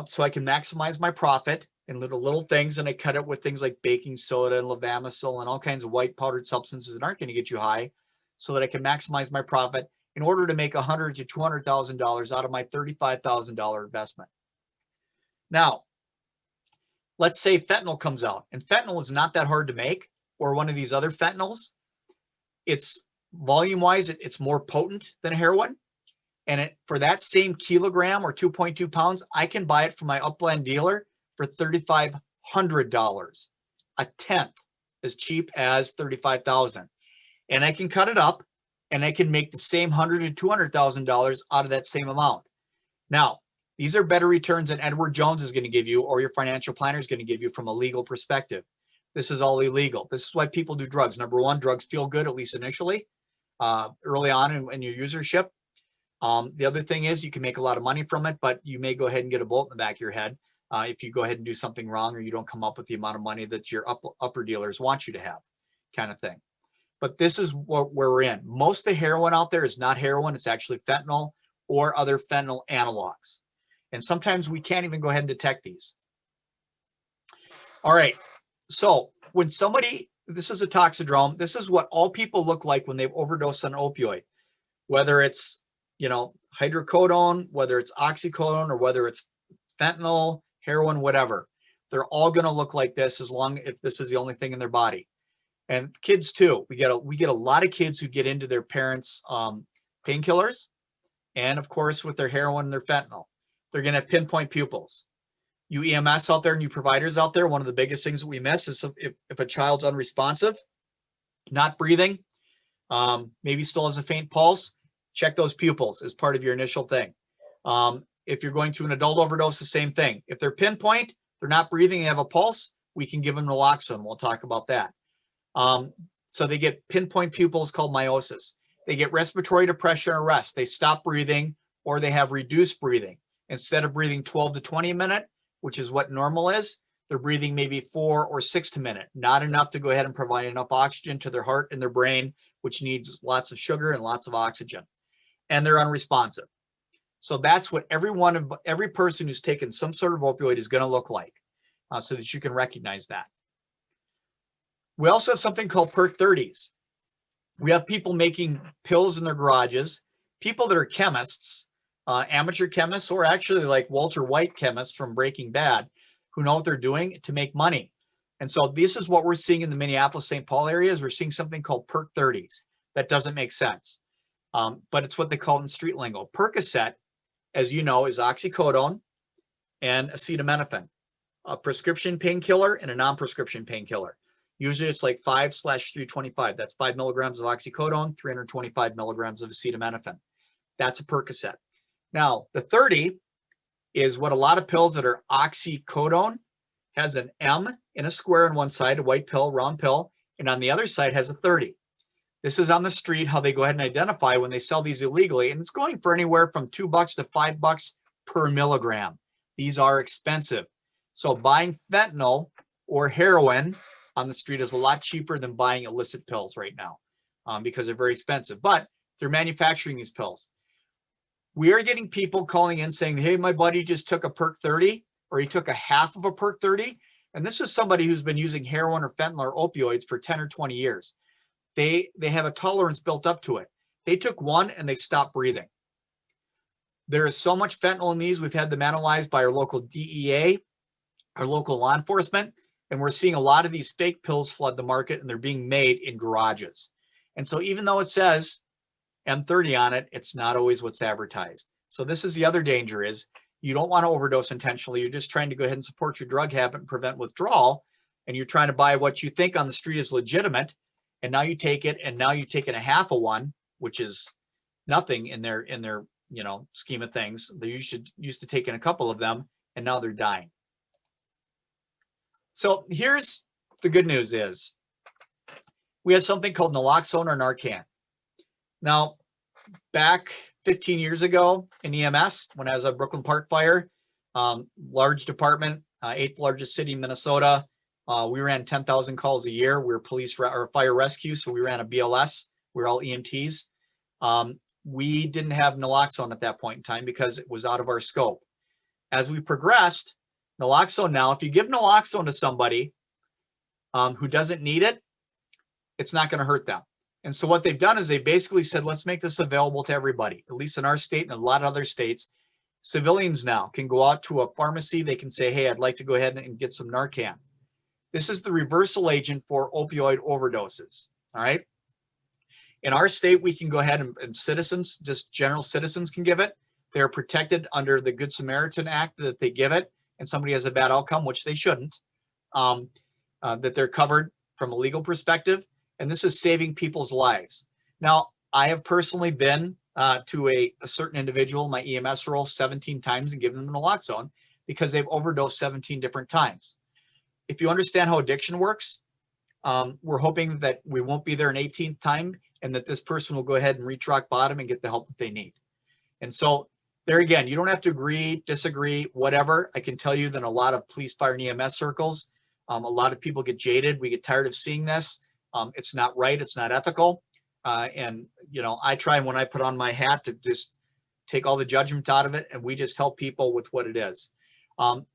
so I can maximize my profit in little things, and I cut it with things like baking soda and levamisole and all kinds of white powdered substances that aren't going to get you high, so that I can maximize my profit in order to make $100,000 to $200,000 out of my $35,000 investment. Now, let's say fentanyl comes out, and fentanyl is not that hard to make, or one of these other fentanyls. It's volume-wise, it's more potent than heroin. And for that same kilogram or 2.2 pounds, I can buy it from my upland dealer for $3,500, 1/10 as cheap as $35,000. And I can cut it up, and I can make the same $100,000 to $200,000 out of that same amount. Now, these are better returns than Edward Jones is going to give you, or your financial planner is going to give you from a legal perspective. This is all illegal. This is why people do drugs. Number one, drugs feel good, at least initially, early on in your usership. The other thing is you can make a lot of money from it, but you may go ahead and get a bullet in the back of your head if you go ahead and do something wrong, or you don't come up with the amount of money that your upper dealers want you to have, kind of thing. But this is where we're in. Most of the heroin out there is not heroin. It's actually fentanyl or other fentanyl analogs. And sometimes we can't even go ahead and detect these. All right. So when this is a toxidrome, this is what all people look like when they've overdosed on an opioid, whether it's, hydrocodone, whether it's oxycodone, or whether it's fentanyl, heroin, whatever. They're all going to look like this if this is the only thing in their body. And kids too. We get a lot of kids who get into their parents' painkillers, and of course with their heroin and their fentanyl, they're going to have pinpoint pupils. You EMS out there and you providers out there, one of the biggest things that we miss is if a child's unresponsive, not breathing, maybe still has a faint pulse, check those pupils as part of your initial thing. If you're going to an adult overdose, the same thing. If they're pinpoint, they're not breathing, they have a pulse, we can give them naloxone. We'll talk about that. So they get pinpoint pupils called meiosis. They get respiratory depression or rest. They stop breathing, or they have reduced breathing. Instead of breathing 12 to 20 a minute, which is what normal is, they're breathing maybe 4 or 6 a minute. Not enough to go ahead and provide enough oxygen to their heart and their brain, which needs lots of sugar and lots of oxygen. And they're unresponsive. So that's what every person who's taken some sort of opioid is going to look like, so that you can recognize that. We also have something called Perk 30s. We have people making pills in their garages, people that are chemists, amateur chemists, or actually like Walter White chemists from Breaking Bad, who know what they're doing to make money. And so this is what we're seeing in the Minneapolis-St. Paul areas. We're seeing something called Perk 30s. That doesn't make sense. But it's what they call it in street lingo. Percocet, as you know, is oxycodone and acetaminophen, a prescription painkiller and a non-prescription painkiller. Usually it's like 5/325. That's 5 milligrams of oxycodone, 325 milligrams of acetaminophen. That's a Percocet. Now, the 30 is what a lot of pills that are oxycodone has an M in a square on one side, a white pill, round pill, and on the other side has a 30. This is on the street, how they go ahead and identify when they sell these illegally. And it's going for anywhere from $2 to $5 per milligram. These are expensive. So buying fentanyl or heroin on the street is a lot cheaper than buying illicit pills right now, because they're very expensive. But they're manufacturing these pills. We are getting people calling in saying, hey, my buddy just took a Perk 30, or he took a half of a Perk 30. And this is somebody who's been using heroin or fentanyl or opioids for 10 or 20 years. They have a tolerance built up to it. They took one and they stopped breathing. There is so much fentanyl in these. We've had them analyzed by our local DEA, our local law enforcement, and we're seeing a lot of these fake pills flood the market, and they're being made in garages. And so even though it says M30 on it, it's not always what's advertised. So this is the other danger is you don't want to overdose intentionally. You're just trying to go ahead and support your drug habit and prevent withdrawal. And you're trying to buy what you think on the street is legitimate. And now you take it, and now you've taken a half of one, which is nothing in their scheme of things. They used to taking a couple of them, and now they're dying. So here's the good news is we have something called naloxone or Narcan. Now, back 15 years ago in EMS, when I was at Brooklyn Park Fire, large department, 8th largest city in Minnesota, we ran 10,000 calls a year. We were police or fire rescue, so we ran a BLS. We were all EMTs. We didn't have naloxone at that point in time because it was out of our scope. As we progressed, naloxone now, if you give naloxone to somebody who doesn't need it, it's not going to hurt them. And so what they've done is they basically said, let's make this available to everybody, at least in our state and a lot of other states. Civilians now can go out to a pharmacy. They can say, hey, I'd like to go ahead and get some Narcan. This is the reversal agent for opioid overdoses. All right. In our state, we can go ahead and citizens, just general citizens can give it. They're protected under the Good Samaritan Act that they give it, and somebody has a bad outcome, which they shouldn't, that they're covered from a legal perspective. And this is saving people's lives. Now, I have personally been to a certain individual in my EMS role 17 times and given them naloxone because they've overdosed 17 different times. If you understand how addiction works, we're hoping that we won't be there an 18th time and that this person will go ahead and reach rock bottom and get the help that they need. And so there again, you don't have to agree, disagree, whatever. I can tell you that in a lot of police, fire, and EMS circles, a lot of people get jaded. We get tired of seeing this. It's not right. It's not ethical. And, I try when I put on my hat to just take all the judgment out of it, and we just help people with what it is.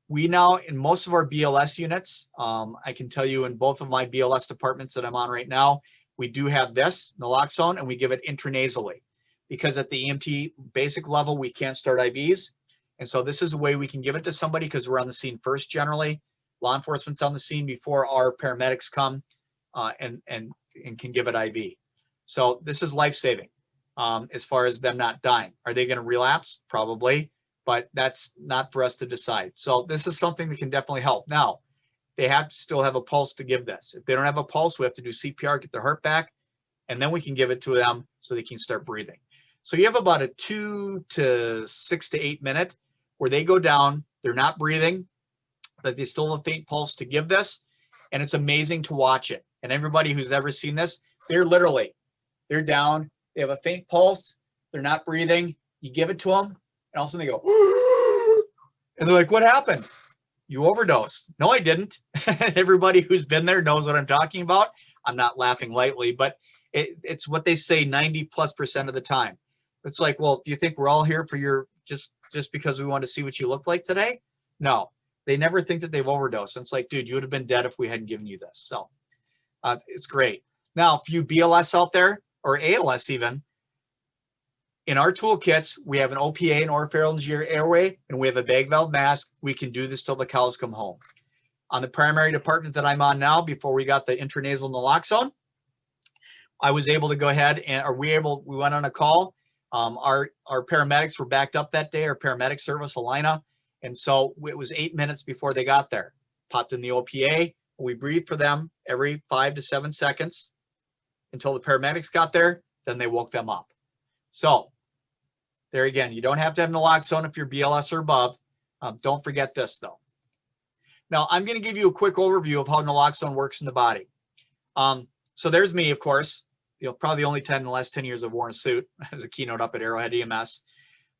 We now, in most of our BLS units, I can tell you in both of my BLS departments that I'm on right now, we do have this naloxone, and we give it intranasally because at the EMT basic level, we can't start IVs. And so this is a way we can give it to somebody because we're on the scene first generally. Law enforcement's on the scene before our paramedics come and can give it IV. So this is life-saving as far as them not dying. Are they going to relapse? Probably, but that's not for us to decide. So this is something that can definitely help. Now, they have to still have a pulse to give this. If they don't have a pulse, we have to do CPR, get their heart back, and then we can give it to them so they can start breathing. So you have about a 2 to 6 to 8 minute where they go down, they're not breathing, but they still have a faint pulse to give this. And it's amazing to watch it. And everybody who's ever seen this, they're down, they have a faint pulse, they're not breathing, you give it to them, and all of a sudden they go, and they're like, what happened? You overdosed. No, I didn't. Everybody who's been there knows what I'm talking about. I'm not laughing lightly, but it's what they say 90+% of the time. It's like, well, do you think we're all here for your, just because we want to see what you look like today? No, they never think that they've overdosed. And it's like, dude, you would have been dead if we hadn't given you this. So it's great. Now, if you BLS out there or ALS even, in our toolkits, we have an OPA, an oropharyngeal airway, and we have a bag valve mask. We can do this till the cows come home. On the primary department that I'm on now, before we got the intranasal naloxone, I was able to go ahead and, we went on a call. Our paramedics were backed up that day, our paramedic service, Alina. And so it was 8 minutes before they got there. Popped in the OPA. We breathed for them every 5 to 7 seconds until the paramedics got there. Then they woke them up. So there again, you don't have to have naloxone if you're BLS or above. Don't forget this though. Now I'm going to give you a quick overview of how naloxone works in the body. So there's me, of course. Probably the only time in the last 10 years I've worn a suit as a keynote up at Arrowhead EMS.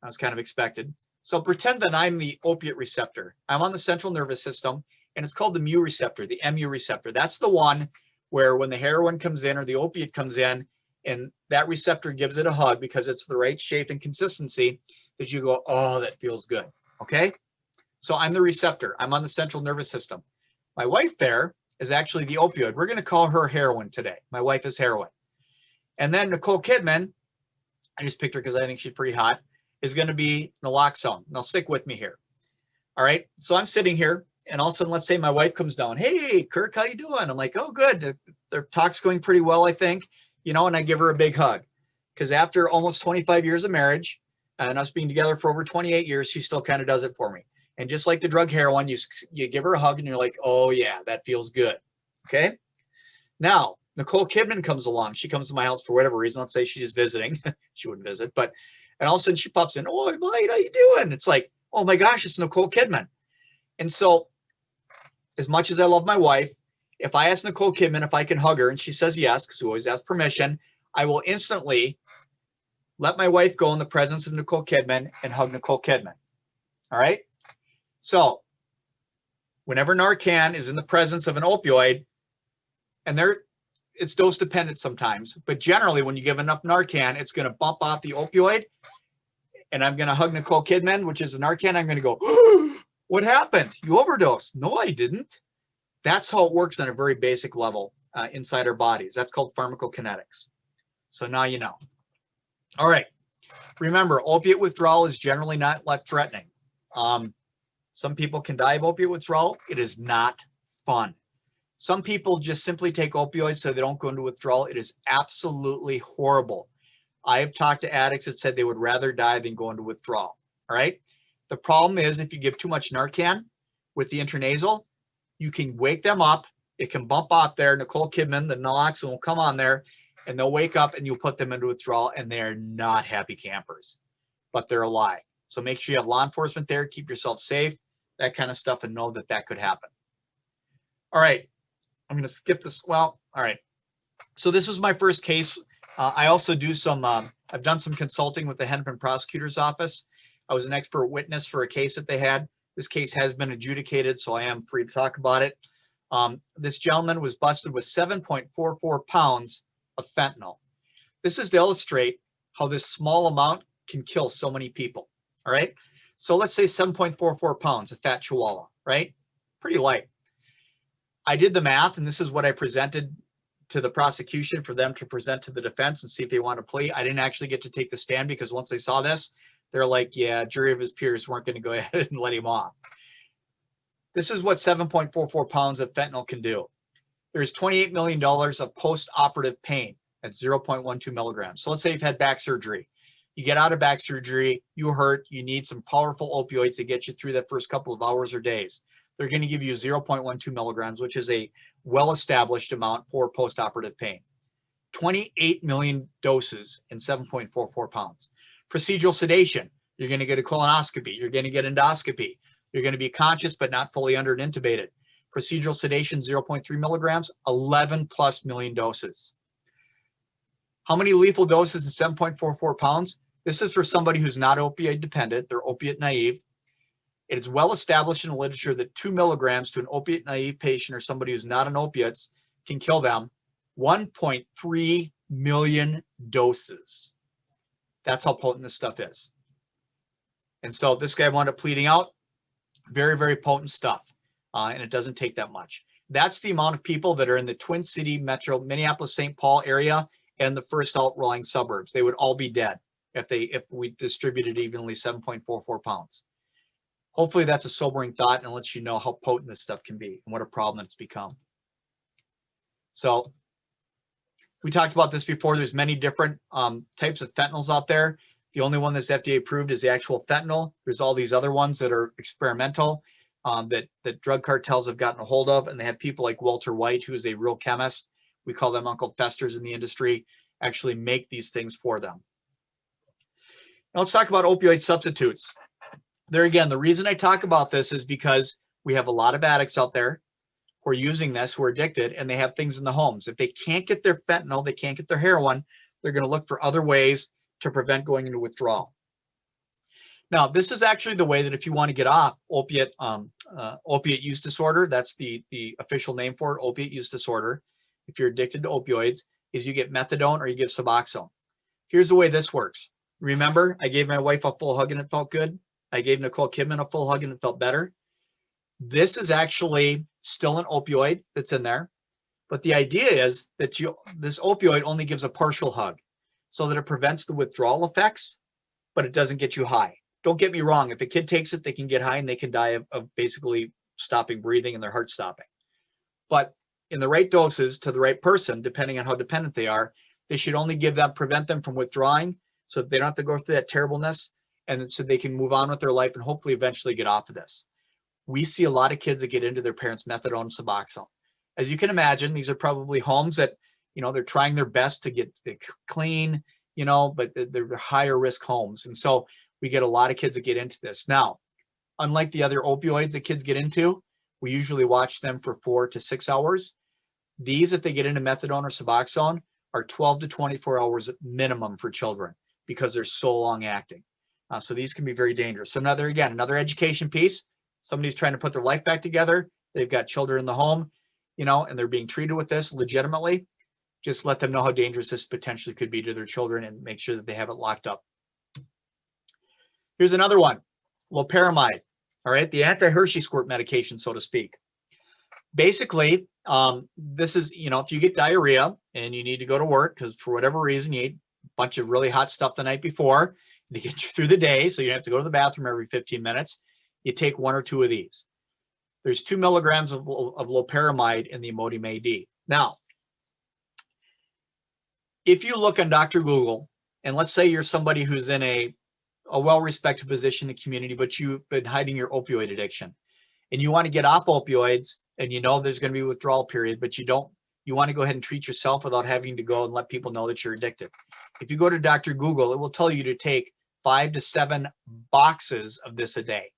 I was kind of expected. So pretend that I'm the opiate receptor. I'm on the central nervous system, and it's called the mu receptor, the MU receptor. That's the one where when the heroin comes in or the opiate comes in, and that receptor gives it a hug because it's the right shape and consistency, that you go, oh, that feels good. Okay? So I'm the receptor. I'm on the central nervous system. My wife there is actually the opioid. We're going to call her heroin today. My wife is heroin. And then Nicole Kidman, I just picked her because I think she's pretty hot, is going to be naloxone. Now stick with me here. All right. So I'm sitting here, and all of a sudden, let's say my wife comes down. Hey, Kirk, how you doing? I'm like, oh, good. Their talk's going pretty well, I think. And I give her a big hug. Because after almost 25 years of marriage, and us being together for over 28 years, she still kind of does it for me. And just like the drug heroin, you give her a hug and you're like, oh yeah, that feels good. Okay. Now, Nicole Kidman comes along. She comes to my house for whatever reason. Let's say she's visiting. She wouldn't visit, but, and all of a sudden she pops in. Oh, Mike, how you doing? It's like, oh my gosh, it's Nicole Kidman. And so as much as I love my wife, if I ask Nicole Kidman if I can hug her and she says yes, because we always ask permission, I will instantly let my wife go in the presence of Nicole Kidman and hug Nicole Kidman. All right. So whenever Narcan is in the presence of an opioid, and it's dose dependent sometimes, but generally when you give enough Narcan, it's going to bump off the opioid. And I'm going to hug Nicole Kidman, which is the Narcan. I'm going to go, oh, what happened? You overdosed. No, I didn't. That's how it works on a very basic level inside our bodies. That's called pharmacokinetics. So now you know. All right. Remember, opiate withdrawal is generally not life-threatening. Some people can die of opiate withdrawal. It is not fun. Some people just simply take opioids so they don't go into withdrawal. It is absolutely horrible. I have talked to addicts that said they would rather die than go into withdrawal. All right. The problem is if you give too much Narcan with the intranasal, you can wake them up. It can bump off there. Nicole Kidman, the naloxone will come on there and they'll wake up and you'll put them into withdrawal and they're not happy campers, but they're alive. So make sure you have law enforcement there, keep yourself safe, that kind of stuff, and know that that could happen. All right. I'm going to skip this. Well, all right. So this was my first case. I also do some, I've done some consulting with the Hennepin Prosecutor's Office. I was an expert witness for a case that they had. This case has been adjudicated, so I am free to talk about it. This gentleman was busted with 7.44 pounds of fentanyl. This is to illustrate how this small amount can kill so many people. All right. So let's say 7.44 pounds, a fat chihuahua, right? Pretty light. I did the math, and this is what I presented to the prosecution for them to present to the defense and see if they want to plea. I didn't actually get to take the stand because once they saw this, they're like, yeah, jury of his peers weren't going to go ahead and let him off. This is what 7.44 pounds of fentanyl can do. There's $28 million of post-operative pain at 0.12 milligrams. So let's say you've had back surgery. You get out of back surgery, you hurt, you need some powerful opioids to get you through that first couple of hours or days. They're going to give you 0.12 milligrams, which is a well-established amount for post-operative pain. 28 million doses in 7.44 pounds. Procedural sedation, you're going to get a colonoscopy, you're going to get endoscopy, you're going to be conscious but not fully under and intubated. Procedural sedation, 0.3 milligrams, 11 plus million doses. How many lethal doses in 7.44 pounds? This is for somebody who's not opioid dependent, they're opiate naive. It is well established in the literature that 2 milligrams to an opiate naive patient or somebody who's not on opiates can kill them. 1.3 million doses. That's how potent this stuff is. And so this guy wound up pleading out. Very, very potent stuff. And it doesn't take that much. That's the amount of people that are in the Twin City metro, Minneapolis, St. Paul area and the first outlying suburbs. They would all be dead if we distributed evenly 7.44 pounds. Hopefully that's a sobering thought and lets you know how potent this stuff can be and what a problem it's become. So we talked about this before. There's many different types of fentanyls out there. The only one that's FDA approved is the actual fentanyl. There's all these other ones that are experimental that drug cartels have gotten a hold of. And they have people like Walter White, who is a real chemist. We call them Uncle Festers in the industry, actually make these things for them. Now let's talk about opioid substitutes. There again, the reason I talk about this is because we have a lot of addicts out there who are using this, who are addicted, and they have things in the homes. If they can't get their fentanyl, they can't get their heroin, they're going to look for other ways to prevent going into withdrawal. Now, this is actually the way that if you want to get off opiate use disorder, that's the official name for it, opiate use disorder. If you're addicted to opioids, is you get methadone or you give Suboxone. Here's the way this works. Remember, I gave my wife a full hug and it felt good. I gave Nicole Kidman a full hug and it felt better. This is actually still an opioid that's in there. But the idea is that this opioid only gives a partial hug so that it prevents the withdrawal effects, but it doesn't get you high. Don't get me wrong. If a kid takes it, they can get high and they can die of basically stopping breathing and their heart stopping. But in the right doses to the right person, depending on how dependent they are, they should only give them, prevent them from withdrawing so that they don't have to go through that terribleness. and so they can move on with their life and hopefully eventually get off of this. We see a lot of kids that get into their parents' methadone and Suboxone. As you can imagine, these are probably homes that, you know, they're trying their best to get clean, you know, but they're higher risk homes. And so we get a lot of kids that get into this. Now, unlike the other opioids that kids get into, we usually watch them for 4 to 6 hours. These, if they get into methadone or Suboxone, are 12 to 24 hours minimum for children because they're so long acting. So these can be very dangerous. So another education piece. Somebody's trying to put their life back together. They've got children in the home, you know, and they're being treated with this legitimately. Just let them know how dangerous this potentially could be to their children and make sure that they have it locked up. Here's another one, loperamide. All right, the anti-Hershey squirt medication, so to speak. Basically, this is, you know, if you get diarrhea and you need to go to work because for whatever reason you ate a bunch of really hot stuff the night before to get you through the day, so you have to go to the bathroom every 15 minutes, you take 1 or 2 of these. There's 2 milligrams of loperamide in the Imodium AD. Now, if you look on Dr. Google, and let's say you're somebody who's in a well-respected position in the community, but you've been hiding your opioid addiction, and you want to get off opioids, and you know there's going to be a withdrawal period, but you want to go ahead and treat yourself without having to go and let people know that you're addicted. If you go to Dr. Google, it will tell you to take 5 to 7 boxes of this a day.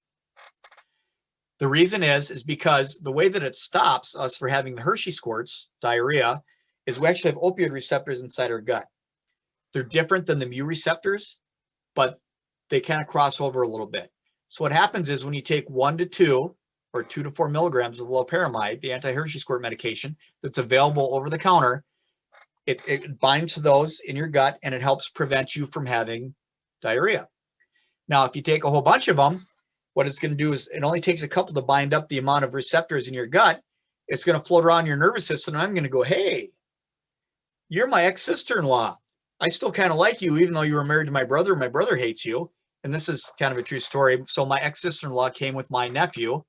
The reason is because the way that it stops us for having the Hershey squirts, diarrhea, is we actually have opioid receptors inside our gut. They're different than the mu receptors, but they kind of cross over a little bit. So what happens is when you take 1 to 2 or 2 to 4 milligrams of loperamide, the anti-Hershey squirt medication that's available over the counter, it binds to those in your gut and it helps prevent you from having diarrhea. Now, if you take a whole bunch of them, what it's going to do is it only takes a couple to bind up the amount of receptors in your gut. It's going to float around your nervous system. And I'm going to go, hey, you're my ex-sister-in-law. I still kind of like you, even though you were married to my brother. My brother hates you. And this is kind of a true story. So my ex-sister-in-law came with my nephew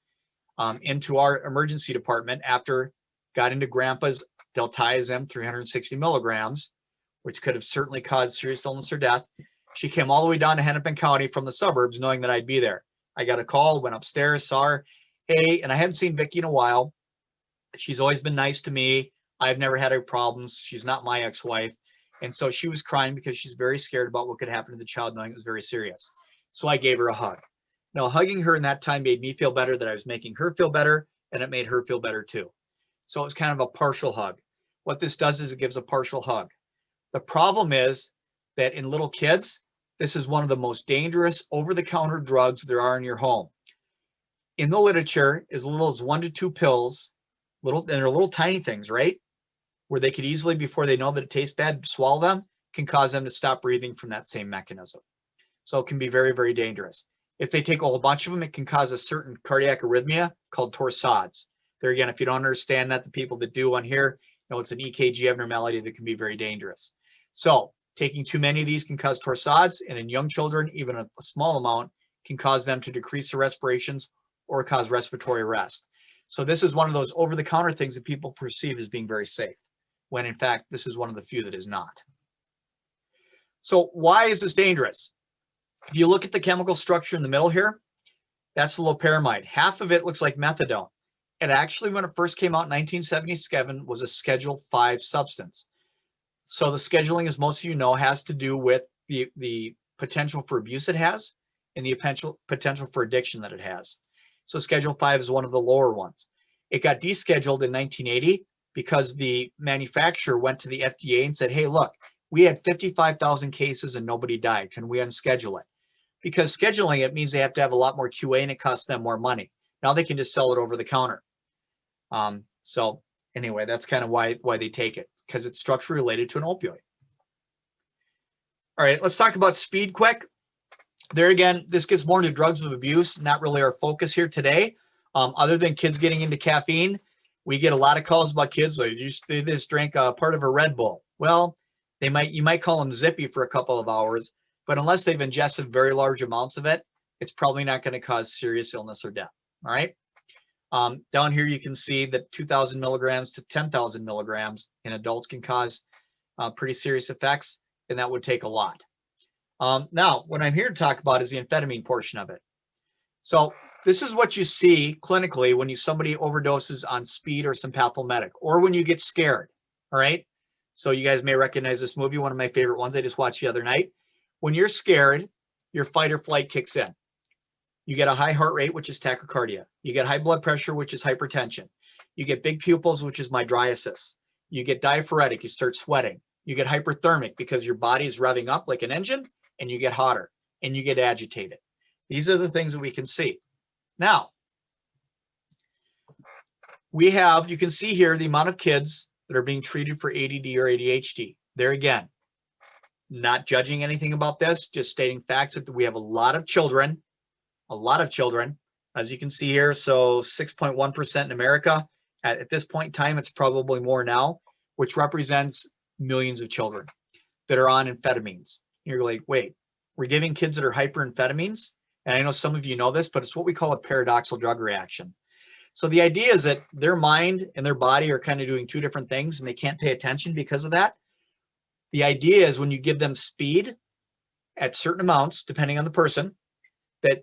into our emergency department after got into grandpa's diltiazem 360 milligrams, which could have certainly caused serious illness or death. She came all the way down to Hennepin County from the suburbs, knowing that I'd be there. I got a call, went upstairs, saw her. Hey, and I hadn't seen Vicky in a while. She's always been nice to me. I've never had any problems. She's not my ex-wife. And so she was crying because she's very scared about what could happen to the child, knowing it was very serious. So I gave her a hug. Now, hugging her in that time made me feel better, that I was making her feel better, and it made her feel better too. So it was kind of a partial hug. What this does is it gives a partial hug. The problem is that in little kids, this is one of the most dangerous over-the-counter drugs there are in your home. In the literature, as little as 1 to 2 pills, and they're little tiny things, right? Where they could easily, before they know that it tastes bad, swallow them, can cause them to stop breathing from that same mechanism. So it can be very, very dangerous. If they take a whole bunch of them, it can cause a certain cardiac arrhythmia called torsades. There again, if you don't understand that, the people that do on here, know it's an EKG abnormality that can be very dangerous. So taking too many of these can cause torsades, and in young children, even a small amount can cause them to decrease their respirations or cause respiratory arrest. So this is one of those over-the-counter things that people perceive as being very safe, when in fact, this is one of the few that is not. So why is this dangerous? If you look at the chemical structure in the middle here, that's the loperamide. Half of it looks like methadone. It actually, when it first came out in 1977, was a Schedule 5 substance. So the scheduling, as most of you know, has to do with the potential for abuse it has and the potential for addiction that it has. So Schedule 5 is one of the lower ones. It got descheduled in 1980 because the manufacturer went to the FDA and said, hey, look, we had 55,000 cases and nobody died. Can we unschedule it? Because scheduling it means they have to have a lot more QA and it costs them more money. Now they can just sell it over the counter. So anyway, that's kind of why they take it, because it's structurally related to an opioid. All right, let's talk about speed quick. There again, this gets more into drugs of abuse, not really our focus here today. Other than kids getting into caffeine, we get a lot of calls about kids. So you just drank a part of a Red Bull. Well, you might call them zippy for a couple of hours, but unless they've ingested very large amounts of it, it's probably not going to cause serious illness or death. All right. Down here, you can see that 2,000 milligrams to 10,000 milligrams in adults can cause pretty serious effects, and that would take a lot. Now, what I'm here to talk about is the amphetamine portion of it. So this is what you see clinically when somebody overdoses on speed or sympathomimetic, or when you get scared, all right? So you guys may recognize this movie, one of my favorite ones I just watched the other night. When you're scared, your fight or flight kicks in. You get a high heart rate, which is tachycardia. You get high blood pressure, which is hypertension. You get big pupils, which is mydriasis. You get diaphoretic, you start sweating. You get hyperthermic because your body is revving up like an engine, and you get hotter, and you get agitated. These are the things that we can see. Now, you can see here the amount of kids that are being treated for ADD or ADHD. There again, not judging anything about this, just stating facts that we have a lot of children, as you can see here. So 6.1% in America. At this point in time, it's probably more now, which represents millions of children that are on amphetamines. You're like, wait, we're giving kids that are hyperamphetamines? And I know some of you know this, but it's what we call a paradoxical drug reaction. So the idea is that their mind and their body are kind of doing two different things, and they can't pay attention because of that. The idea is when you give them speed at certain amounts, depending on the person, that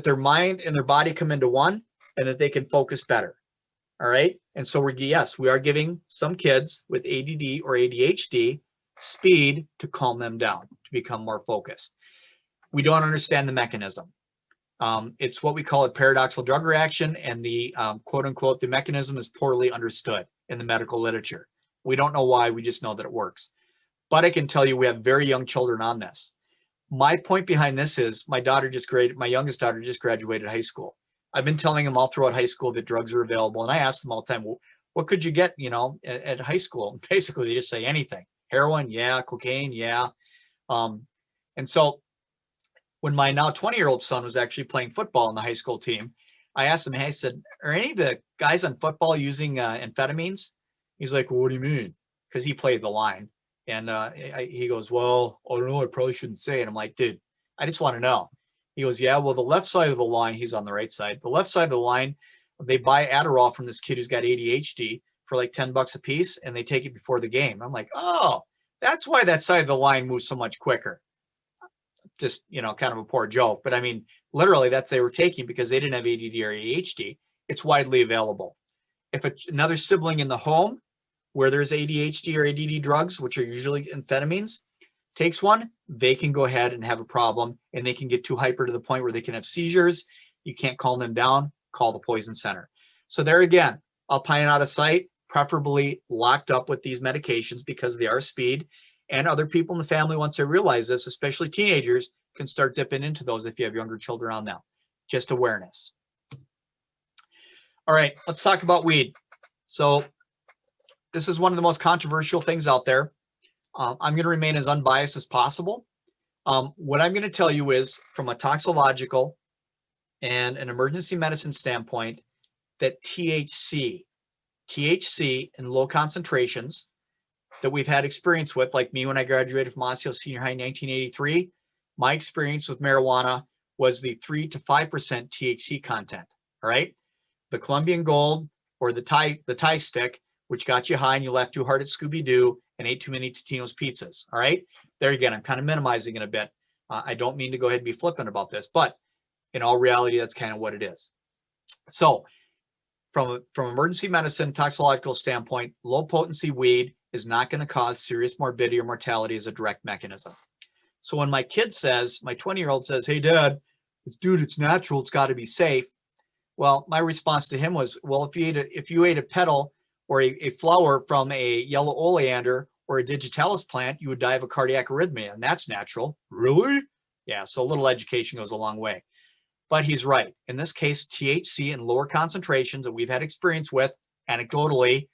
their mind and their body come into one, and that they can focus better. All right. And so we are giving some kids with ADD or ADHD speed to calm them down, to become more focused. We don't understand the mechanism. It's what we call a paradoxical drug reaction, and the quote unquote, the mechanism is poorly understood in the medical literature. We don't know why, we just know that it works. But I can tell you we have very young children on this. My point behind this is my youngest daughter just graduated high school. I've been telling them all throughout high school that drugs are available, and I ask them all the time, well, what could you get, at high school? And basically, they just say anything. Heroin, yeah. Cocaine, yeah. And so when my now 20-year-old son was actually playing football in the high school team, I asked him, hey, I said, are any of the guys on football using amphetamines? He's like, well, what do you mean? Because he played the line. And he goes, well, I don't know, I probably shouldn't say it. I'm like, dude, I just want to know. He goes, yeah, well, the left side of the line, he's on the right side. The left side of the line, they buy Adderall from this kid who's got ADHD for like $10 a piece, and they take it before the game. I'm like, oh, that's why that side of the line moves so much quicker. Just, kind of a poor joke. But I mean, literally they were taking because they didn't have ADD or ADHD. It's widely available. If another sibling in the home where there's ADHD or ADD drugs, which are usually amphetamines, takes one, they can go ahead and have a problem, and they can get too hyper to the point where they can have seizures. You can't calm them down, call the poison center. So there again, alpine out of sight, preferably locked up with these medications because they are speed. And other people in the family, once they realize this, especially teenagers, can start dipping into those if you have younger children on them. Just awareness. All right, let's talk about weed. So this is one of the most controversial things out there. I'm going to remain as unbiased as possible. What I'm going to tell you is, from a toxicological and an emergency medicine standpoint, that THC in low concentrations that we've had experience with, like me when I graduated from Osseo Senior High in 1983, my experience with marijuana was the 3 to 5% THC content. All right, the Colombian Gold or the Thai stick, which got you high and you laughed too hard at Scooby-Doo and ate too many Totino's pizzas. All right, there again, I'm kind of minimizing it a bit. I don't mean to go ahead and be flippant about this, but in all reality, that's kind of what it is. So from emergency medicine toxicological standpoint, low potency weed is not going to cause serious morbidity or mortality as a direct mechanism. So when my 20-year-old says, hey, Dad, it's natural, it's got to be safe. Well, my response to him was, well, if you ate a petal or a flower from a yellow oleander or a digitalis plant, you would die of a cardiac arrhythmia, and that's natural. Really? Yeah, so a little education goes a long way. But he's right. In this case, THC in lower concentrations that we've had experience with, anecdotally,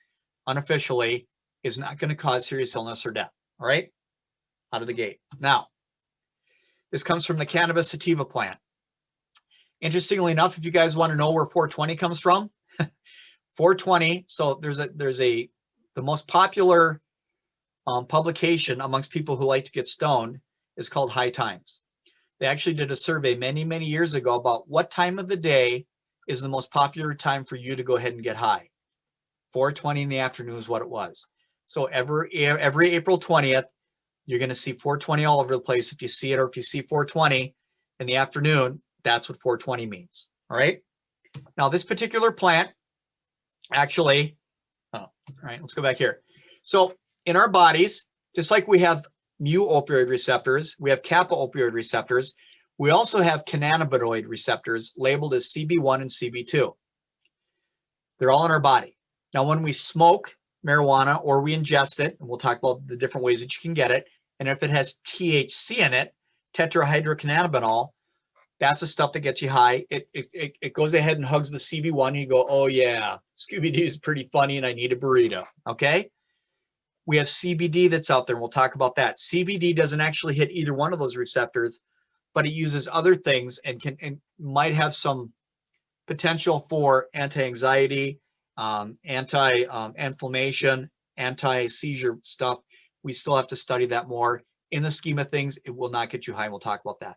unofficially, is not going to cause serious illness or death. All right? Out of the gate. Now, this comes from the cannabis sativa plant. Interestingly enough, if you guys want to know where 420 comes from, 420, so the most popular publication amongst people who like to get stoned is called High Times. They actually did a survey many, many years ago about what time of the day is the most popular time for you to go ahead and get high. 4:20 in the afternoon is what it was. So every April 20th, you're going to see 420 all over the place if you see it, or if you see 420 in the afternoon, that's what 420 means. All right. Now, this particular plant actually, all right, let's go back here. So in our bodies, just like we have mu opioid receptors, we have kappa opioid receptors, we also have cannabinoid receptors labeled as CB1 and CB2. They're all in our body. Now, when we smoke marijuana or we ingest it, and we'll talk about the different ways that you can get it, and if it has THC in it, tetrahydrocannabinol, that's the stuff that gets you high. It goes ahead and hugs the CB1, and you go, oh yeah, Scooby-Doo is pretty funny and I need a burrito, okay? We have CBD that's out there, and we'll talk about that. CBD doesn't actually hit either one of those receptors, but it uses other things and might have some potential for anti-anxiety, anti-inflammation, anti-seizure stuff. We still have to study that more. In the scheme of things, it will not get you high, and we'll talk about that.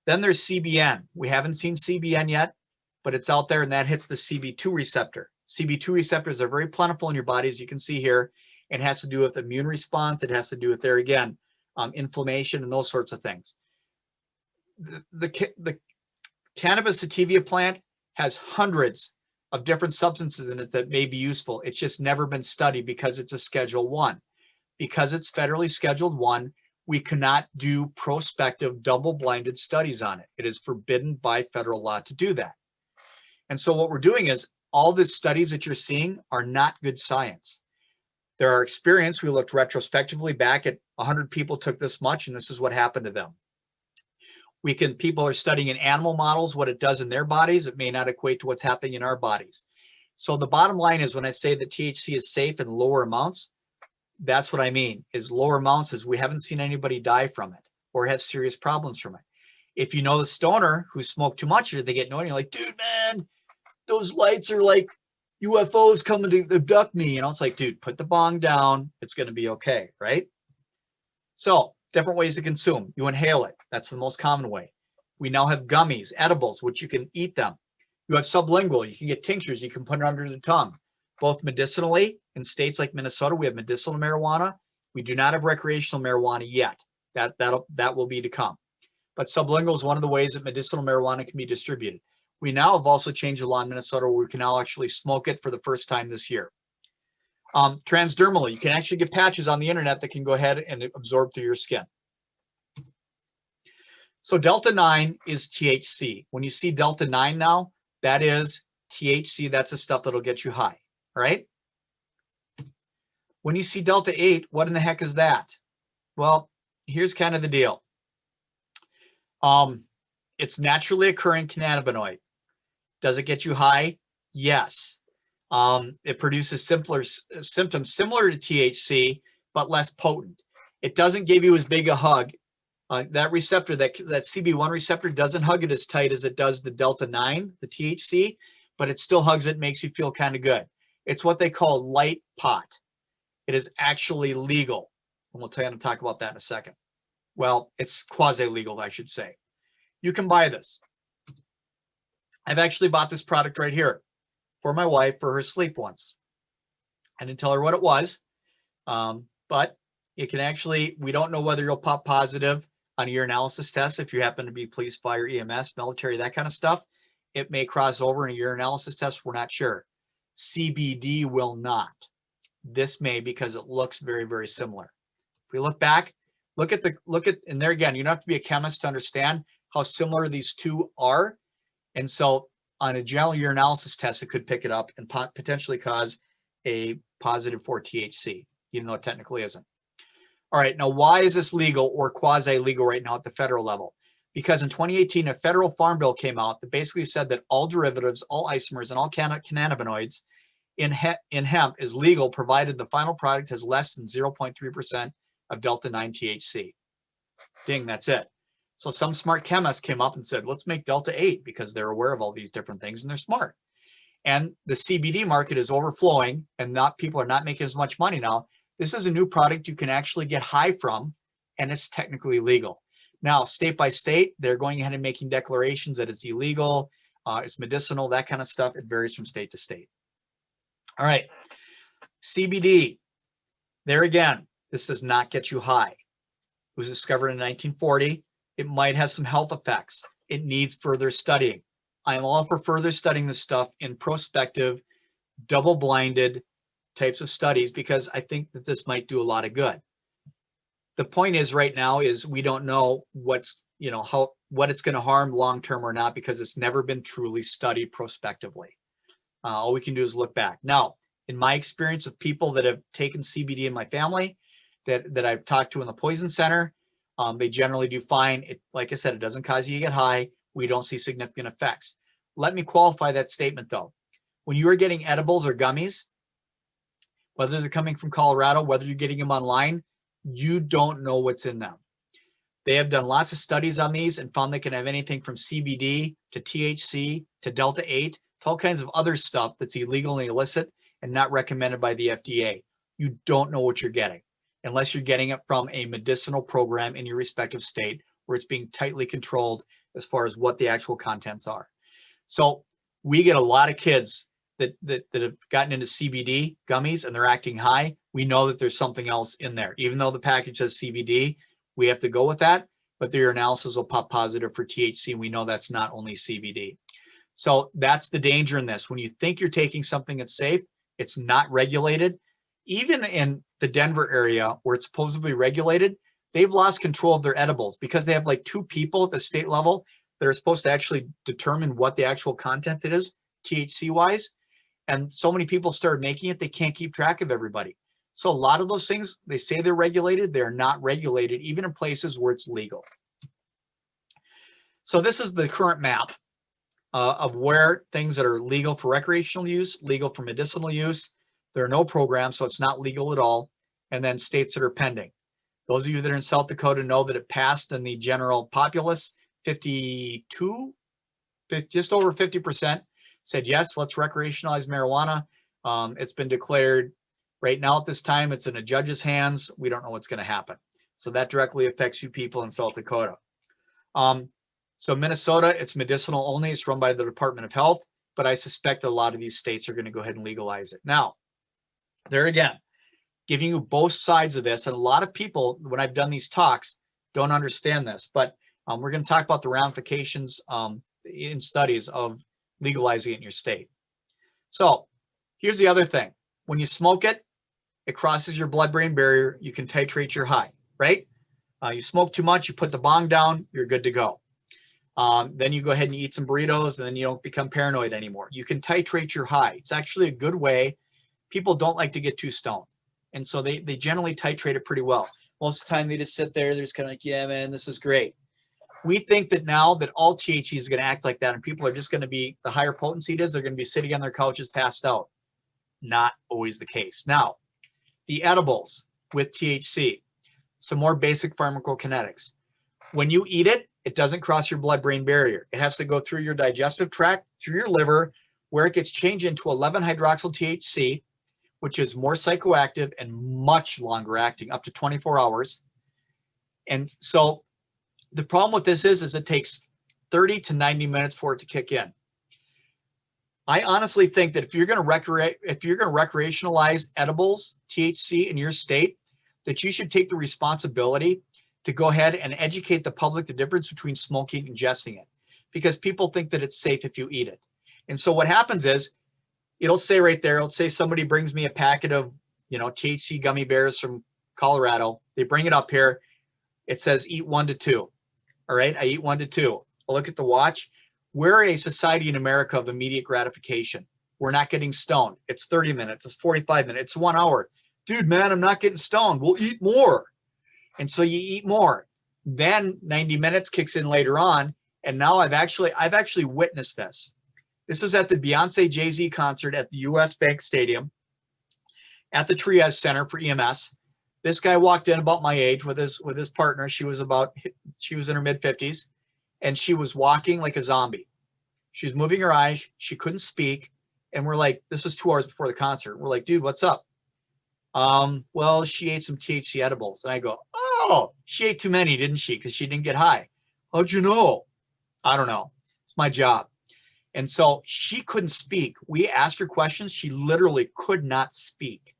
Then there's CBN. We haven't seen CBN yet, but it's out there, and that hits the CB2 receptor. CB2 receptors are very plentiful in your body, as you can see here. It has to do with immune response. It has to do with, there again, inflammation and those sorts of things. The cannabis sativa plant has hundreds of different substances in it that may be useful. It's just never been studied because it's a Schedule 1. Because it's federally Scheduled 1, we cannot do prospective double-blinded studies on it. It is forbidden by federal law to do that. And so what we're doing is all the studies that you're seeing are not good science. There are experience. We looked retrospectively back at 100 people took this much, and this is what happened to them. People are studying in animal models what it does in their bodies. It may not equate to what's happening in our bodies. So the bottom line is, when I say that THC is safe in lower amounts, that's what I mean, is lower amounts is we haven't seen anybody die from it or have serious problems from it. If you know the stoner who smoked too much, or they get annoyed, you're like, dude, man, those lights are like UFOs coming to abduct me. You know, it's like, dude, put the bong down. It's going to be okay, right? So different ways to consume. You inhale it. That's the most common way. We now have gummies, edibles, which you can eat them. You have sublingual. You can get tinctures. You can put it under the tongue. Both medicinally, in states like Minnesota, we have medicinal marijuana. We do not have recreational marijuana yet. That will be to come. But sublingual is one of the ways that medicinal marijuana can be distributed. We now have also changed the law in Minnesota where we can now actually smoke it for the first time this year. Transdermally, you can actually get patches on the internet that can go ahead and absorb through your skin. So Delta 9 is THC. When you see Delta 9 now, that is THC. That's the stuff that'll get you high, all right? When you see Delta 8, what in the heck is that? Well, here's kind of the deal. It's naturally occurring cannabinoid. Does it get you high? Yes. It produces symptoms similar to THC, but less potent. It doesn't give you as big a hug. That receptor, that CB1 receptor, doesn't hug it as tight as it does the Delta 9, the THC, but it still hugs it, makes you feel kind of good. It's what they call light pot. It is actually legal. And we'll talk about that in a second. Well, it's quasi-legal, I should say. You can buy this. I've actually bought this product right here for my wife for her sleep once. I didn't tell her what it was, but it can actually, we don't know whether you'll pop positive on a urinalysis test if you happen to be police, fire, EMS, military, that kind of stuff. It may cross over in a urinalysis test. We're not sure. CBD will not. This may, because it looks very, very similar. If we look back, look at, and there again, you don't have to be a chemist to understand how similar these two are. And so on a general urinalysis test, it could pick it up and potentially cause a positive for THC, even though it technically isn't. All right, now why is this legal or quasi-legal right now at the federal level? Because in 2018, a federal farm bill came out that basically said that all derivatives, all isomers, and all cannabinoids in hemp is legal, provided the final product has less than 0.3% of Delta 9 THC. Ding, that's it. So some smart chemists came up and said, let's make Delta 8 because they're aware of all these different things and they're smart. And the CBD market is overflowing and people are not making as much money now. This is a new product you can actually get high from, and it's technically legal. Now, state by state, they're going ahead and making declarations that it's illegal, it's medicinal, that kind of stuff. It varies from state to state. All right, CBD. There again, this does not get you high. was discovered in 1940. It might have some health effects. It needs further studying. I'm all for further studying this stuff in prospective, double-blinded types of studies because I think that this might do a lot of good. The point is right now is we don't know what's, what it's going to harm long-term or not because it's never been truly studied prospectively. All we can do is look back. Now, in my experience with people that have taken CBD in my family, that I've talked to in the poison center, they generally do fine. Like I said, it doesn't cause you to get high. We don't see significant effects. Let me qualify that statement though. When you are getting edibles or gummies, whether they're coming from Colorado, whether you're getting them online, you don't know what's in them. They have done lots of studies on these and found they can have anything from CBD to THC to Delta 8 to all kinds of other stuff that's illegal and illicit and not recommended by the FDA. You don't know what you're getting unless you're getting it from a medicinal program in your respective state where it's being tightly controlled as far as what the actual contents are. So we get a lot of kids that have gotten into CBD gummies and they're acting high. We know that there's something else in there. Even though the package says CBD, we have to go with that, but their analysis will pop positive for THC. We know that's not only CBD. So that's the danger in this. When you think you're taking something that's safe, it's not regulated. Even in the Denver area where it's supposedly regulated, they've lost control of their edibles because they have like 2 people at the state level that are supposed to actually determine what the actual content it is, THC wise. And so many people started making it, they can't keep track of everybody. So a lot of those things, they say they're regulated, they're not regulated, even in places where it's legal. So this is the current map of where things that are legal for recreational use, legal for medicinal use. There are no programs, so it's not legal at all. And then states that are pending. Those of you that are in South Dakota know that it passed in the general populace, 52, just over 50% said, yes, let's recreationalize marijuana. It's been declared right now at this time, it's in a judge's hands. We don't know what's going to happen. So that directly affects you people in South Dakota. So Minnesota, it's medicinal only. It's run by the Department of Health, but I suspect that a lot of these states are going to go ahead and legalize it. Now, there again, giving you both sides of this. And a lot of people, when I've done these talks, don't understand this, but we're going to talk about the ramifications in studies of legalizing it in your state. So here's the other thing. When you smoke it, it crosses your blood-brain barrier. You can titrate your high, right? You smoke too much, you put the bong down, you're good to go. Then you go ahead and eat some burritos, and then you don't become paranoid anymore. You can titrate your high. It's actually a good way. People don't like to get too stoned. And so they generally titrate it pretty well. Most of the time they just sit there, they're just kind of like, yeah, man, this is great. We think that now that all THC is going to act like that and people are just going to be, the higher potency it is, they're going to be sitting on their couches passed out. Not always the case. Now, the edibles with THC, some more basic pharmacokinetics. When you eat it, it doesn't cross your blood-brain barrier. It has to go through your digestive tract, through your liver, where it gets changed into 11-hydroxyl-THC, which is more psychoactive and much longer acting, up to 24 hours. And so the problem with this is it takes 30 to 90 minutes for it to kick in. I honestly think that if you're going to recreationalize edibles, THC in your state, that you should take the responsibility to go ahead and educate the public the difference between smoking and ingesting it, because people think that it's safe if you eat it. And so what happens is, it'll say right there, it'll say somebody brings me a packet of, THC gummy bears from Colorado. They bring it up here. It says eat 1 to 2. All right, I eat 1 to 2. I look at the watch. We're a society in America of immediate gratification. We're not getting stoned. It's 30 minutes. It's 45 minutes. It's 1 hour. Dude, man, I'm not getting stoned. We'll eat more. And so you eat more. Then 90 minutes kicks in later on. And now I've actually witnessed this. This was at the Beyonce Jay-Z concert at the US Bank Stadium at the Triage Center for EMS. This guy walked in about my age with his partner. She was in her mid-50s, and she was walking like a zombie. She was moving her eyes. She couldn't speak. And we're like, this was 2 hours before the concert. We're like, dude, what's up? Well, she ate some THC edibles. And I go, oh, she ate too many, didn't she? Because she didn't get high. How'd you know? I don't know. It's my job. And so she couldn't speak. We asked her questions. She literally could not speak.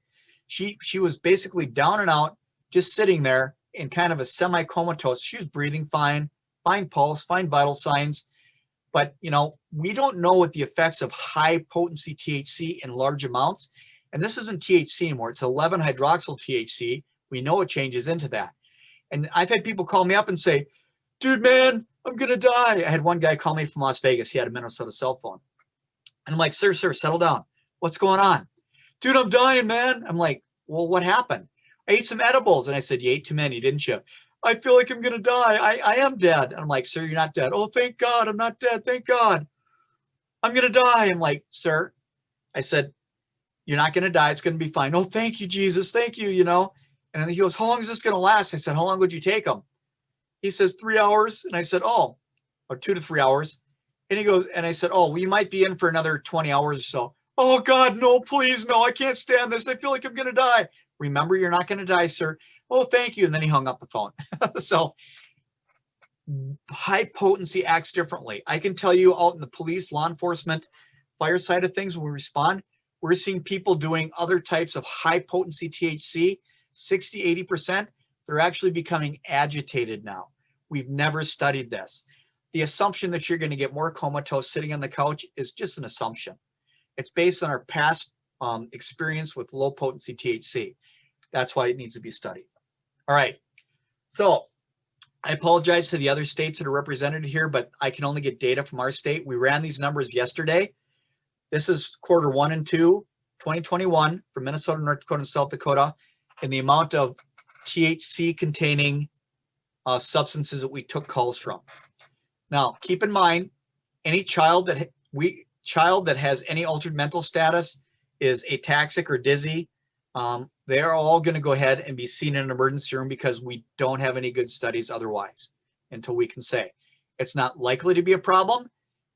She was basically down and out, just sitting there, in kind of a semi-comatose. She was breathing fine, fine pulse, fine vital signs. But, you know, we don't know what the effects of high potency THC in large amounts. And this isn't THC anymore. It's 11-hydroxyl THC. We know it changes into that. And I've had people call me up and say, dude, man, I'm going to die. I had one guy call me from Las Vegas. He had a Minnesota cell phone. And I'm like, sir, settle down. What's going on? Dude, I'm dying, man. I'm like, well, what happened? I ate some edibles. And I said, you ate too many, didn't you? I feel like I'm going to die. I am dead. And I'm like, sir, you're not dead. Oh, thank God. I'm not dead. Thank God. I'm going to die. I'm like, sir, I said, you're not going to die. It's going to be fine. Oh, thank you, Jesus. Thank you, you know. And then he goes, how long is this going to last? I said, how long would you take them? He says 3 hours. And I said, oh, or 2 to 3 hours. And he goes, and I said, oh, we might be in for another 20 hours or so. Oh God, no, please, no, I can't stand this. I feel like I'm going to die. Remember, you're not going to die, sir. Oh, thank you. And then he hung up the phone. So high potency acts differently. I can tell you out in the police, law enforcement, fire side of things, when we respond, we're seeing people doing other types of high potency THC, 60, 80%. They're actually becoming agitated now. We've never studied this. The assumption that you're going to get more comatose sitting on the couch is just an assumption. It's based on our past experience with low potency THC. That's why it needs to be studied. All right. So I apologize to the other states that are represented here, but I can only get data from our state. We ran these numbers yesterday. This is quarter 1 and 2, 2021 for Minnesota, North Dakota, and South Dakota, and the amount of THC containing substances that we took calls from. Now, keep in mind, any child that has any altered mental status, is ataxic or dizzy, they're all going to go ahead and be seen in an emergency room because we don't have any good studies otherwise until we can say. It's not likely to be a problem,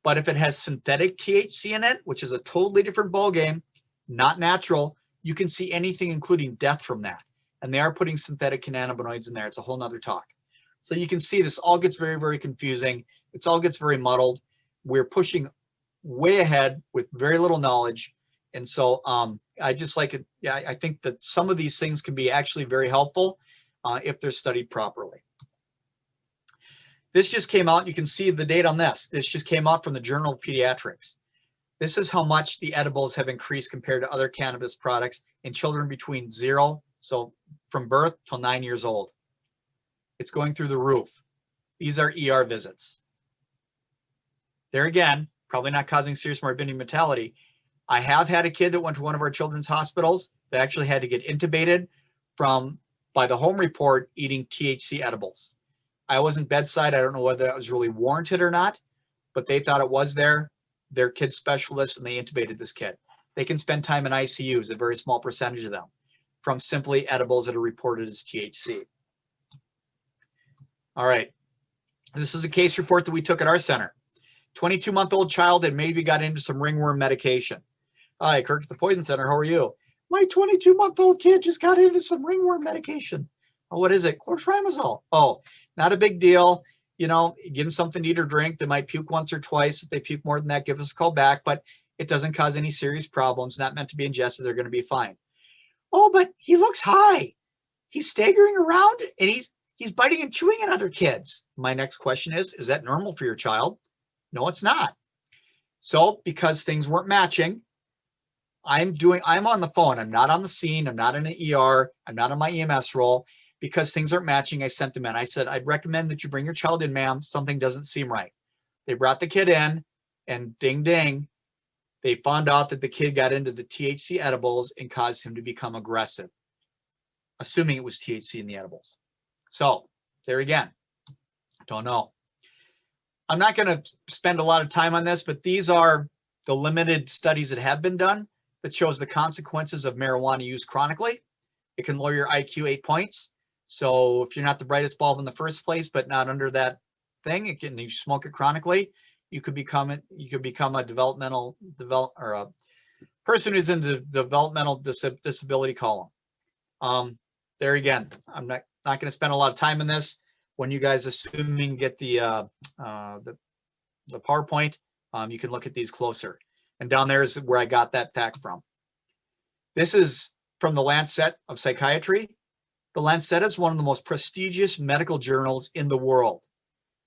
but if it has synthetic THC in it, which is a totally different ballgame, not natural, you can see anything including death from that. And they are putting synthetic cannabinoids in there. It's a whole nother talk. So you can see this all gets very, very confusing. It all gets very muddled. We're pushing way ahead with very little knowledge. And so I just like it. Yeah, I think that some of these things can be actually very helpful if they're studied properly. This just came out. You can see the date on this. This just came out from the Journal of Pediatrics. This is how much the edibles have increased compared to other cannabis products in children between 0, so from birth till 9 years old. It's going through the roof. These are ER visits. There again, probably not causing serious morbidity and mortality. I have had a kid that went to one of our children's hospitals that actually had to get intubated by the home report eating THC edibles. I wasn't bedside. I don't know whether that was really warranted or not, but they thought it was there. They're kid specialists and they intubated this kid. They can spend time in ICUs, a very small percentage of them, from simply edibles that are reported as THC. All right. This is a case report that we took at our center. 22-month-old child had maybe got into some ringworm medication. Hi, Kirk at the Poison Center. How are you? My 22-month-old kid just got into some ringworm medication. Oh, what is it? Clotrimazole. Oh, not a big deal. You know, give them something to eat or drink. They might puke once or twice. If they puke more than that, give us a call back. But it doesn't cause any serious problems. Not meant to be ingested. They're going to be fine. Oh, but he looks high. He's staggering around and he's biting and chewing at other kids. My next question is that normal for your child? No, it's not. So because things weren't matching, I'm on the phone. I'm not on the scene. I'm not in an ER. I'm not on my EMS role. Because things aren't matching, I sent them in. I said, I'd recommend that you bring your child in, ma'am. Something doesn't seem right. They brought the kid in and ding, ding. They found out that the kid got into the THC edibles and caused him to become aggressive, assuming it was THC in the edibles. So there again, don't know. I'm not going to spend a lot of time on this, but these are the limited studies that have been done that shows the consequences of marijuana use chronically. It can lower your IQ 8 points. So if you're not the brightest bulb in the first place, but not under that thing, you smoke it chronically, you could become a person who's in the developmental disability column. There again, I'm not going to spend a lot of time on this. When you guys assuming get the PowerPoint, you can look at these closer. And down there is where I got that fact from. This is from the Lancet of Psychiatry. The Lancet is one of the most prestigious medical journals in the world.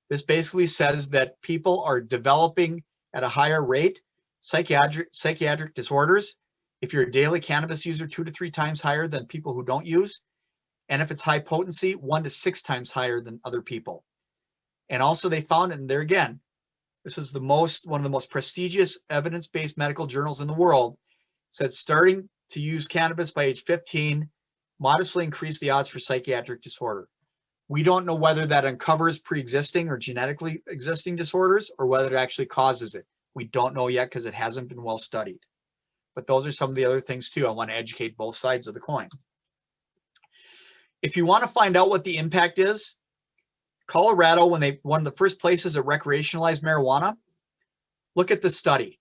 This basically says that people are developing at a higher rate psychiatric disorders. If you're a daily cannabis user, 2 to 3 times higher than people who don't use. And if it's high potency, 1 to 6 times higher than other people. And also they found, and there again, this is one of the most prestigious evidence-based medical journals in the world, said starting to use cannabis by age 15 modestly increased the odds for psychiatric disorder. We don't know whether that uncovers pre-existing or genetically existing disorders or whether it actually causes it. We don't know yet because it hasn't been well studied. But those are some of the other things too. I want to educate both sides of the coin. If you want to find out what the impact is, Colorado, one of the first places that recreationalized marijuana, look at this study.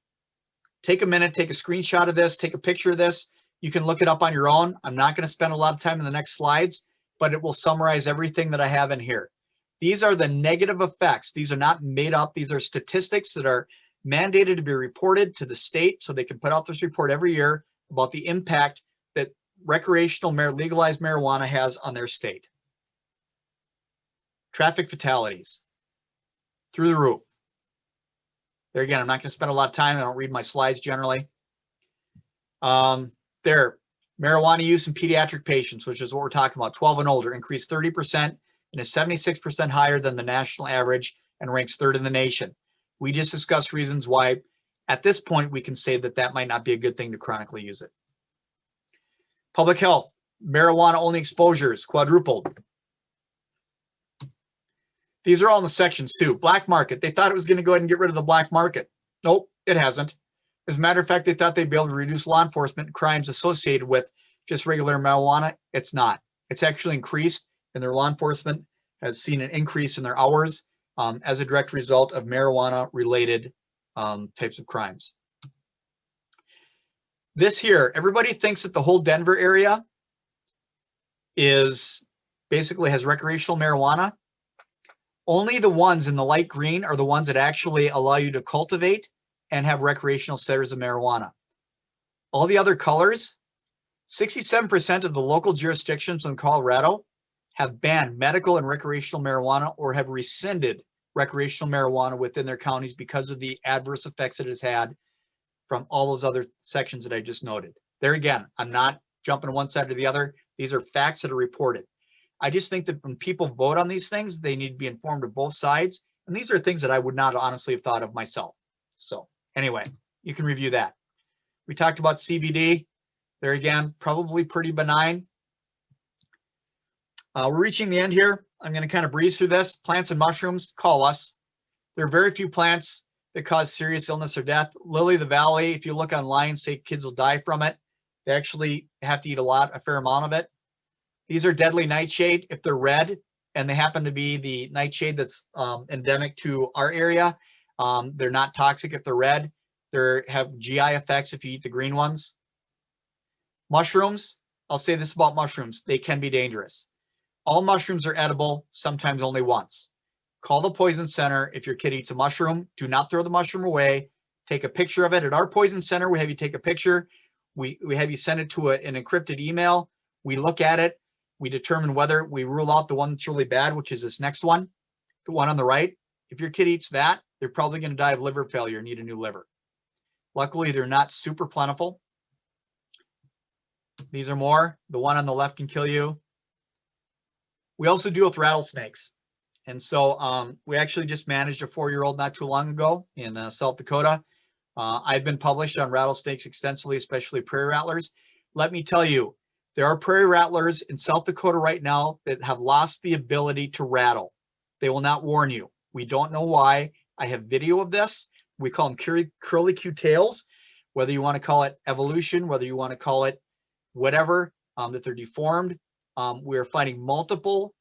Take a minute, take a screenshot of this, take a picture of this. You can look it up on your own. I'm not going to spend a lot of time in the next slides, but it will summarize everything that I have in here. These are the negative effects. These are not made up. These are statistics that are mandated to be reported to the state so they can put out this report every year about the impact that legalized marijuana has on their state. Traffic fatalities through the roof. There again, I'm not going to spend a lot of time. I don't read my slides generally. There, marijuana use in pediatric patients, which is what we're talking about, 12 and older, increased 30% and is 76% higher than the national average and ranks 3rd in the nation. We just discussed reasons why at this point we can say that that might not be a good thing to chronically use it. Public health, marijuana only exposures quadrupled. These are all in the sections too. Black market, they thought it was going to go ahead and get rid of the black market. Nope, it hasn't. As a matter of fact, they thought they'd be able to reduce law enforcement crimes associated with just regular marijuana. It's not. It's actually increased, and their law enforcement has seen an increase in their hours as a direct result of marijuana-related types of crimes. This here, everybody thinks that the whole Denver area basically has recreational marijuana. Only the ones in the light green are the ones that actually allow you to cultivate and have recreational centers of marijuana. All the other colors, 67% of the local jurisdictions in Colorado have banned medical and recreational marijuana or have rescinded recreational marijuana within their counties because of the adverse effects it has had from all those other sections that I just noted. There again, I'm not jumping one side or the other. These are facts that are reported. I just think that when people vote on these things, they need to be informed of both sides. And these are things that I would not honestly have thought of myself. So anyway, you can review that. We talked about CBD. There again, probably pretty benign. We're reaching the end here. I'm going to kind of breeze through this. Plants and mushrooms, call us. There are very few plants that cause serious illness or death. Lily of the Valley, if you look online, say kids will die from it. They actually have to eat a fair amount of it. These are deadly nightshade if they're red, and they happen to be the nightshade that's endemic to our area. They're not toxic if they're red. They have GI effects if you eat the green ones. Mushrooms, I'll say this about mushrooms, they can be dangerous. All mushrooms are edible, sometimes only once. Call the poison center if your kid eats a mushroom. Do not throw the mushroom away. Take a picture of it. At our poison center, we have you take a picture. We have you send it to an encrypted email. We look at it. We determine whether we rule out the one that's really bad, which is this next one, the one on the right. If your kid eats that, they're probably going to die of liver failure and need a new liver. Luckily, they're not super plentiful. These are more. The one on the left can kill you. We also deal with rattlesnakes. And so we actually just managed a 4-year-old not too long ago in South Dakota. I've been published on rattlesnakes extensively, especially prairie rattlers. Let me tell you, there are prairie rattlers in South Dakota right now that have lost the ability to rattle. They will not warn you. We don't know why. I have video of this. We call them curlicue tails, whether you want to call it evolution, whether you want to call it whatever, that they're deformed. We are finding multiple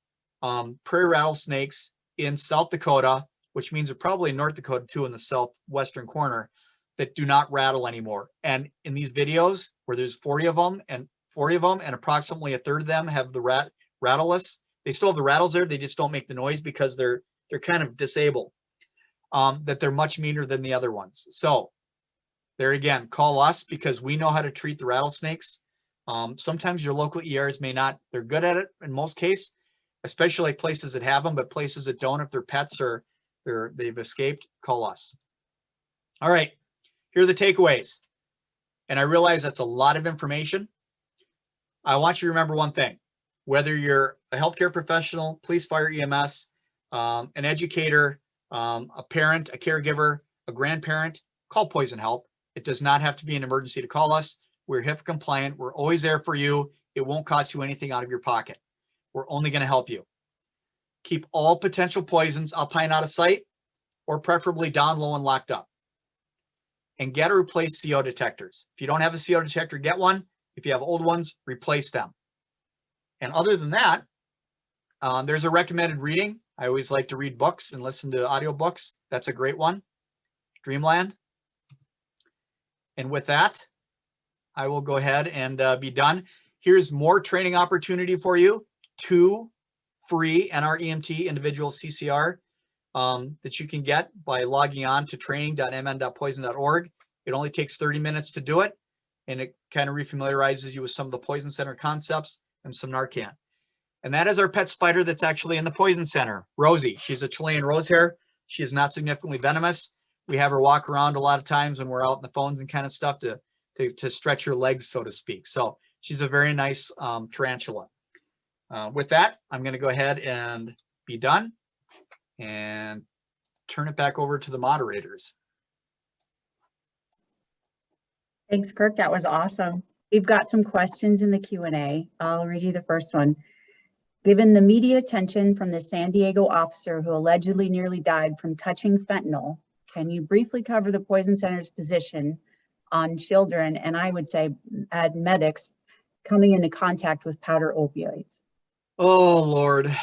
prairie rattlesnakes in South Dakota, which means they're probably in North Dakota too, in the southwestern corner, that do not rattle anymore. And in these videos where there's 40 of them and approximately a third of them have the rattleless. They still have the rattles there. They just don't make the noise because they're kind of disabled. That they're much meaner than the other ones. So there again, call us because we know how to treat the rattlesnakes. Sometimes your local ERs may not, they're good at it in most cases, especially like places that have them, but places that don't, if their pets or they've escaped, call us. All right, here are the takeaways. And I realize that's a lot of information. I want you to remember one thing, whether you're a healthcare professional, police, fire, EMS, an educator, a parent, a caregiver, a grandparent, call Poison Help. It does not have to be an emergency to call us. We're HIPAA compliant. We're always there for you. It won't cost you anything out of your pocket. We're only going to help you. Keep all potential poisons up high and out of sight, or preferably down low and locked up. And get or replace CO detectors. If you don't have a CO detector, get one. If you have old ones, replace them. And other than that, there's a recommended reading. I always like to read books and listen to audiobooks. That's a great one, Dreamland. And with that, I will go ahead and be done. Here's more training opportunity for you. 2 free NREMT individual CCR that you can get by logging on to training.mn.poison.org. It only takes 30 minutes to do it, and it kind of refamiliarizes you with some of the Poison Center concepts and some Narcan. And that is our pet spider that's actually in the Poison Center, Rosie. She's a Chilean rosehair. She is not significantly venomous. We have her walk around a lot of times when we're out in the phones and kind of stuff to stretch her legs, so to speak. So she's a very nice tarantula. With that, I'm going to go ahead and be done and turn it back over to the moderators. Thanks, Kirk. That was awesome. We've got some questions in the Q&A. I'll read you the first one. Given the media attention from the San Diego officer who allegedly nearly died from touching fentanyl, can you briefly cover the Poison Center's position on children, and I would say medics, coming into contact with powder opioids? Oh, Lord.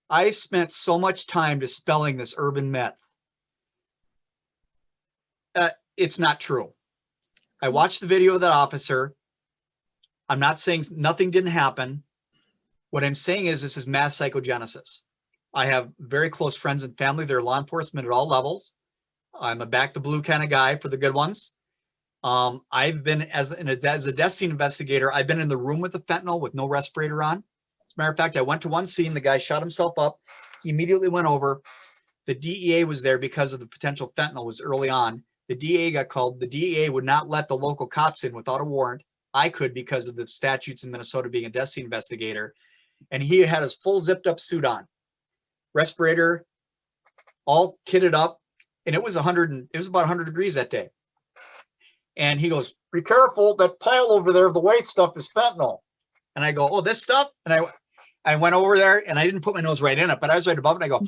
I spent so much time dispelling this urban myth. It's not true. I watched the video of that officer. I'm not saying nothing didn't happen. What I'm saying is this is mass psychogenesis. I have very close friends and family. They're law enforcement at all levels. I'm a back the blue kind of guy for the good ones. I've been, as a death scene investigator, I've been in the room with the fentanyl with no respirator on. As a matter of fact, I went to one scene, the guy shot himself up. He immediately went over. The DEA was there because of the potential fentanyl was early on. The DEA got called. The DEA would not let the local cops in without a warrant. I could because of the statutes in Minnesota being a death scene investigator. And he had his full zipped up suit on, respirator, all kitted up. And it was about 100 degrees that day. And he goes, be careful, that pile over there of the white stuff is fentanyl. And I go, oh, this stuff? And I went over there and I didn't put my nose right in it, but I was right above it. I go,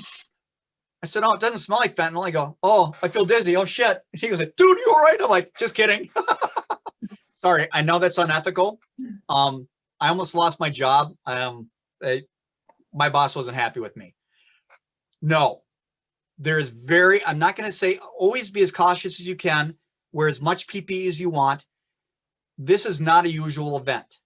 I said, oh, it doesn't smell like fentanyl. I go, oh, I feel dizzy. Oh, shit. And he goes, dude, you all right? I'm like, just kidding. Sorry, I know that's unethical. I almost lost my job. My boss wasn't happy with me. No, I'm not going to say always be as cautious as you can, wear as much PPE as you want. This is not a usual event.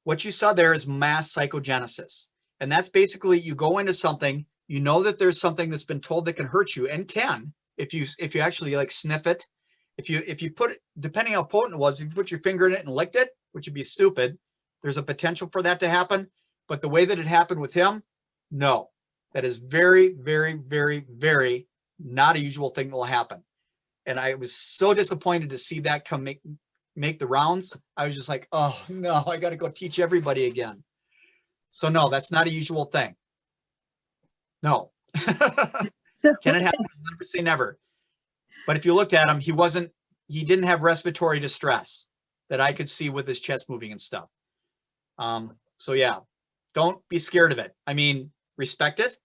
What you saw there is mass psychogenesis. And that's basically you go into something, you know that there's something that's been told that can hurt you and can, if you actually like sniff it. If you put it, depending how potent it was, if you put your finger in it and licked it, which would be stupid, there's a potential for that to happen. But the way that it happened with him, no. That is very, very, very, very not a usual thing that will happen. And I was so disappointed to see that come make the rounds. I was just like, oh no, I got to go teach everybody again. So no, that's not a usual thing. No. Can it happen? I'll never say never. But if you looked at him, he didn't have respiratory distress that I could see with his chest moving and stuff. So yeah, don't be scared of it. I mean, respect it.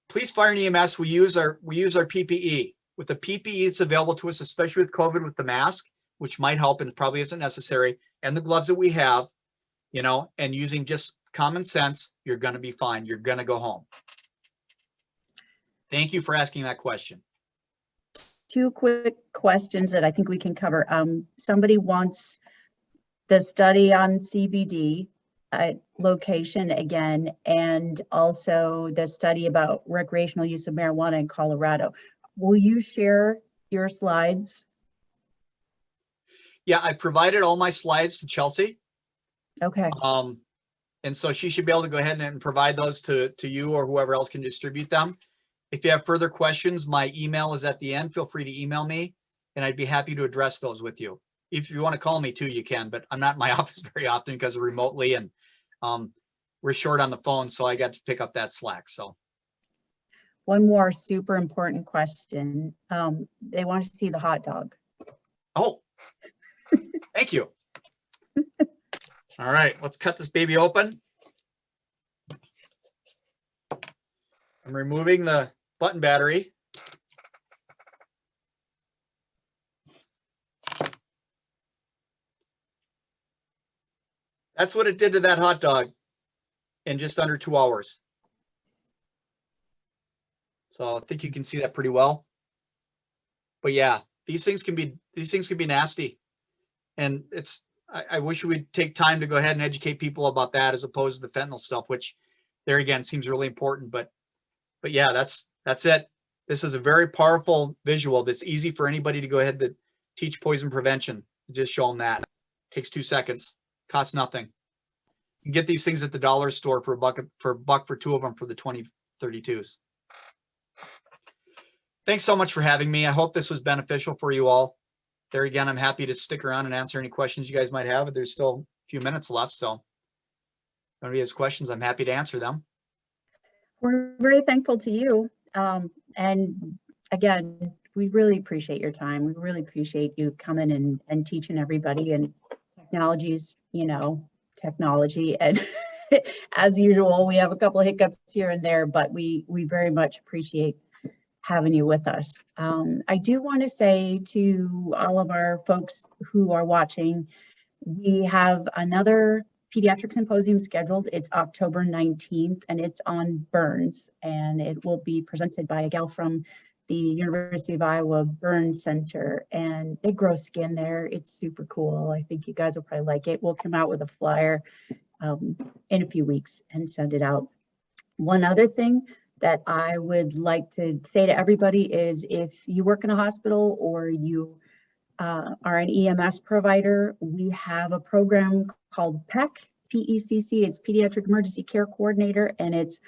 Police, fire, and EMS, we use our PPE. With the PPE that's available to us, especially with COVID, with the mask, which might help and probably isn't necessary, and the gloves that we have, and using just common sense, you're going to be fine. You're going to go home. Thank you for asking that question. 2 quick questions that I think we can cover. Somebody wants the study on CBD location again, and also the study about recreational use of marijuana in Colorado. Will you share your slides? Yeah, I provided all my slides to Chelsea. Okay. And so she should be able to go ahead and provide those to you or whoever else can distribute them. If you have further questions, my email is at the end. Feel free to email me and I'd be happy to address those with you. If you want to call me too, you can, but I'm not in my office very often because of remotely and we're short on the phone. So I got to pick up that slack. So One more super important question. They want to see the hot dog. Oh, thank you. All right, let's cut this baby open. I'm removing the button battery. That's what it did to that hot dog in just under 2 hours. So I think you can see that pretty well. But yeah, these things can be nasty. And I wish we would take time to go ahead and educate people about that as opposed to the fentanyl stuff, which there again seems really important. But yeah, that's it. This is a very powerful visual that's easy for anybody to go ahead to teach poison prevention. Just show them that. Takes 2 seconds, costs nothing. You can get these things at the dollar store for a buck for 2 of them for the 2032s. Thanks so much for having me. I hope this was beneficial for you all. There again, I'm happy to stick around and answer any questions you guys might have. There's still a few minutes left, so if anybody has questions, I'm happy to answer them. We're very thankful to you. And again, we really appreciate your time. We really appreciate you coming and teaching everybody. And technology's, technology. And as usual, we have a couple of hiccups here and there, but we very much appreciate having you with us. I do want to say to all of our folks who are watching, we have another pediatric symposium scheduled. It's October 19th and it's on burns, and it will be presented by a gal from the University of Iowa Burn Center, and they grow skin there. It's super cool. I think you guys will probably like it. We'll come out with a flyer in a few weeks and send it out. One other thing that I would like to say to everybody is if you work in a hospital or you are an EMS provider, we have a program called PECC, P-E-C-C. It's Pediatric Emergency Care Coordinator, and it's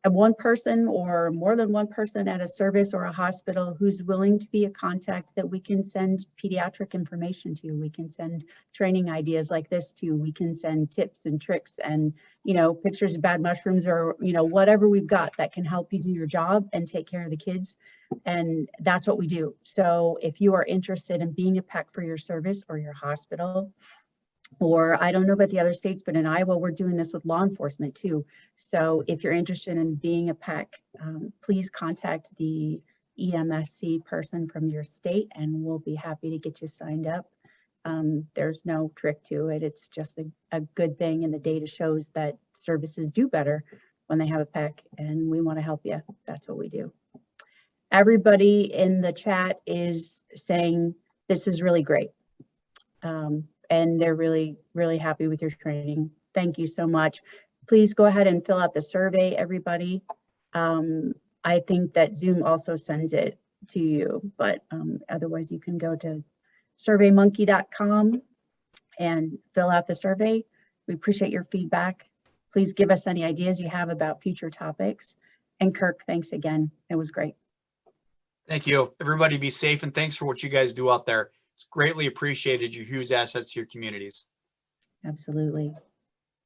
one person or more than one person at a service or a hospital who's willing to be a contact that we can send pediatric information to. We can send training ideas like this to. We can send tips and tricks and, pictures of bad mushrooms or, whatever we've got that can help you do your job and take care of the kids. And that's what we do. So if you are interested in being a PECC for your service or your hospital, or I don't know about the other states, but in Iowa, we're doing this with law enforcement too. So if you're interested in being a PECC, please contact the EMSC person from your state and we'll be happy to get you signed up. There's no trick to it. It's just a good thing, and the data shows that services do better when they have a PECC, and we want to help you. That's what we do. Everybody in the chat is saying this is really great. And they're really, really happy with your training. Thank you so much. Please go ahead and fill out the survey, everybody. I think that Zoom also sends it to you, but otherwise you can go to surveymonkey.com and fill out the survey. We appreciate your feedback. Please give us any ideas you have about future topics. And Kirk, thanks again. It was great. Thank you. Everybody be safe, and thanks for what you guys do out there. It's greatly appreciated. You Hughes assets to your communities. Absolutely.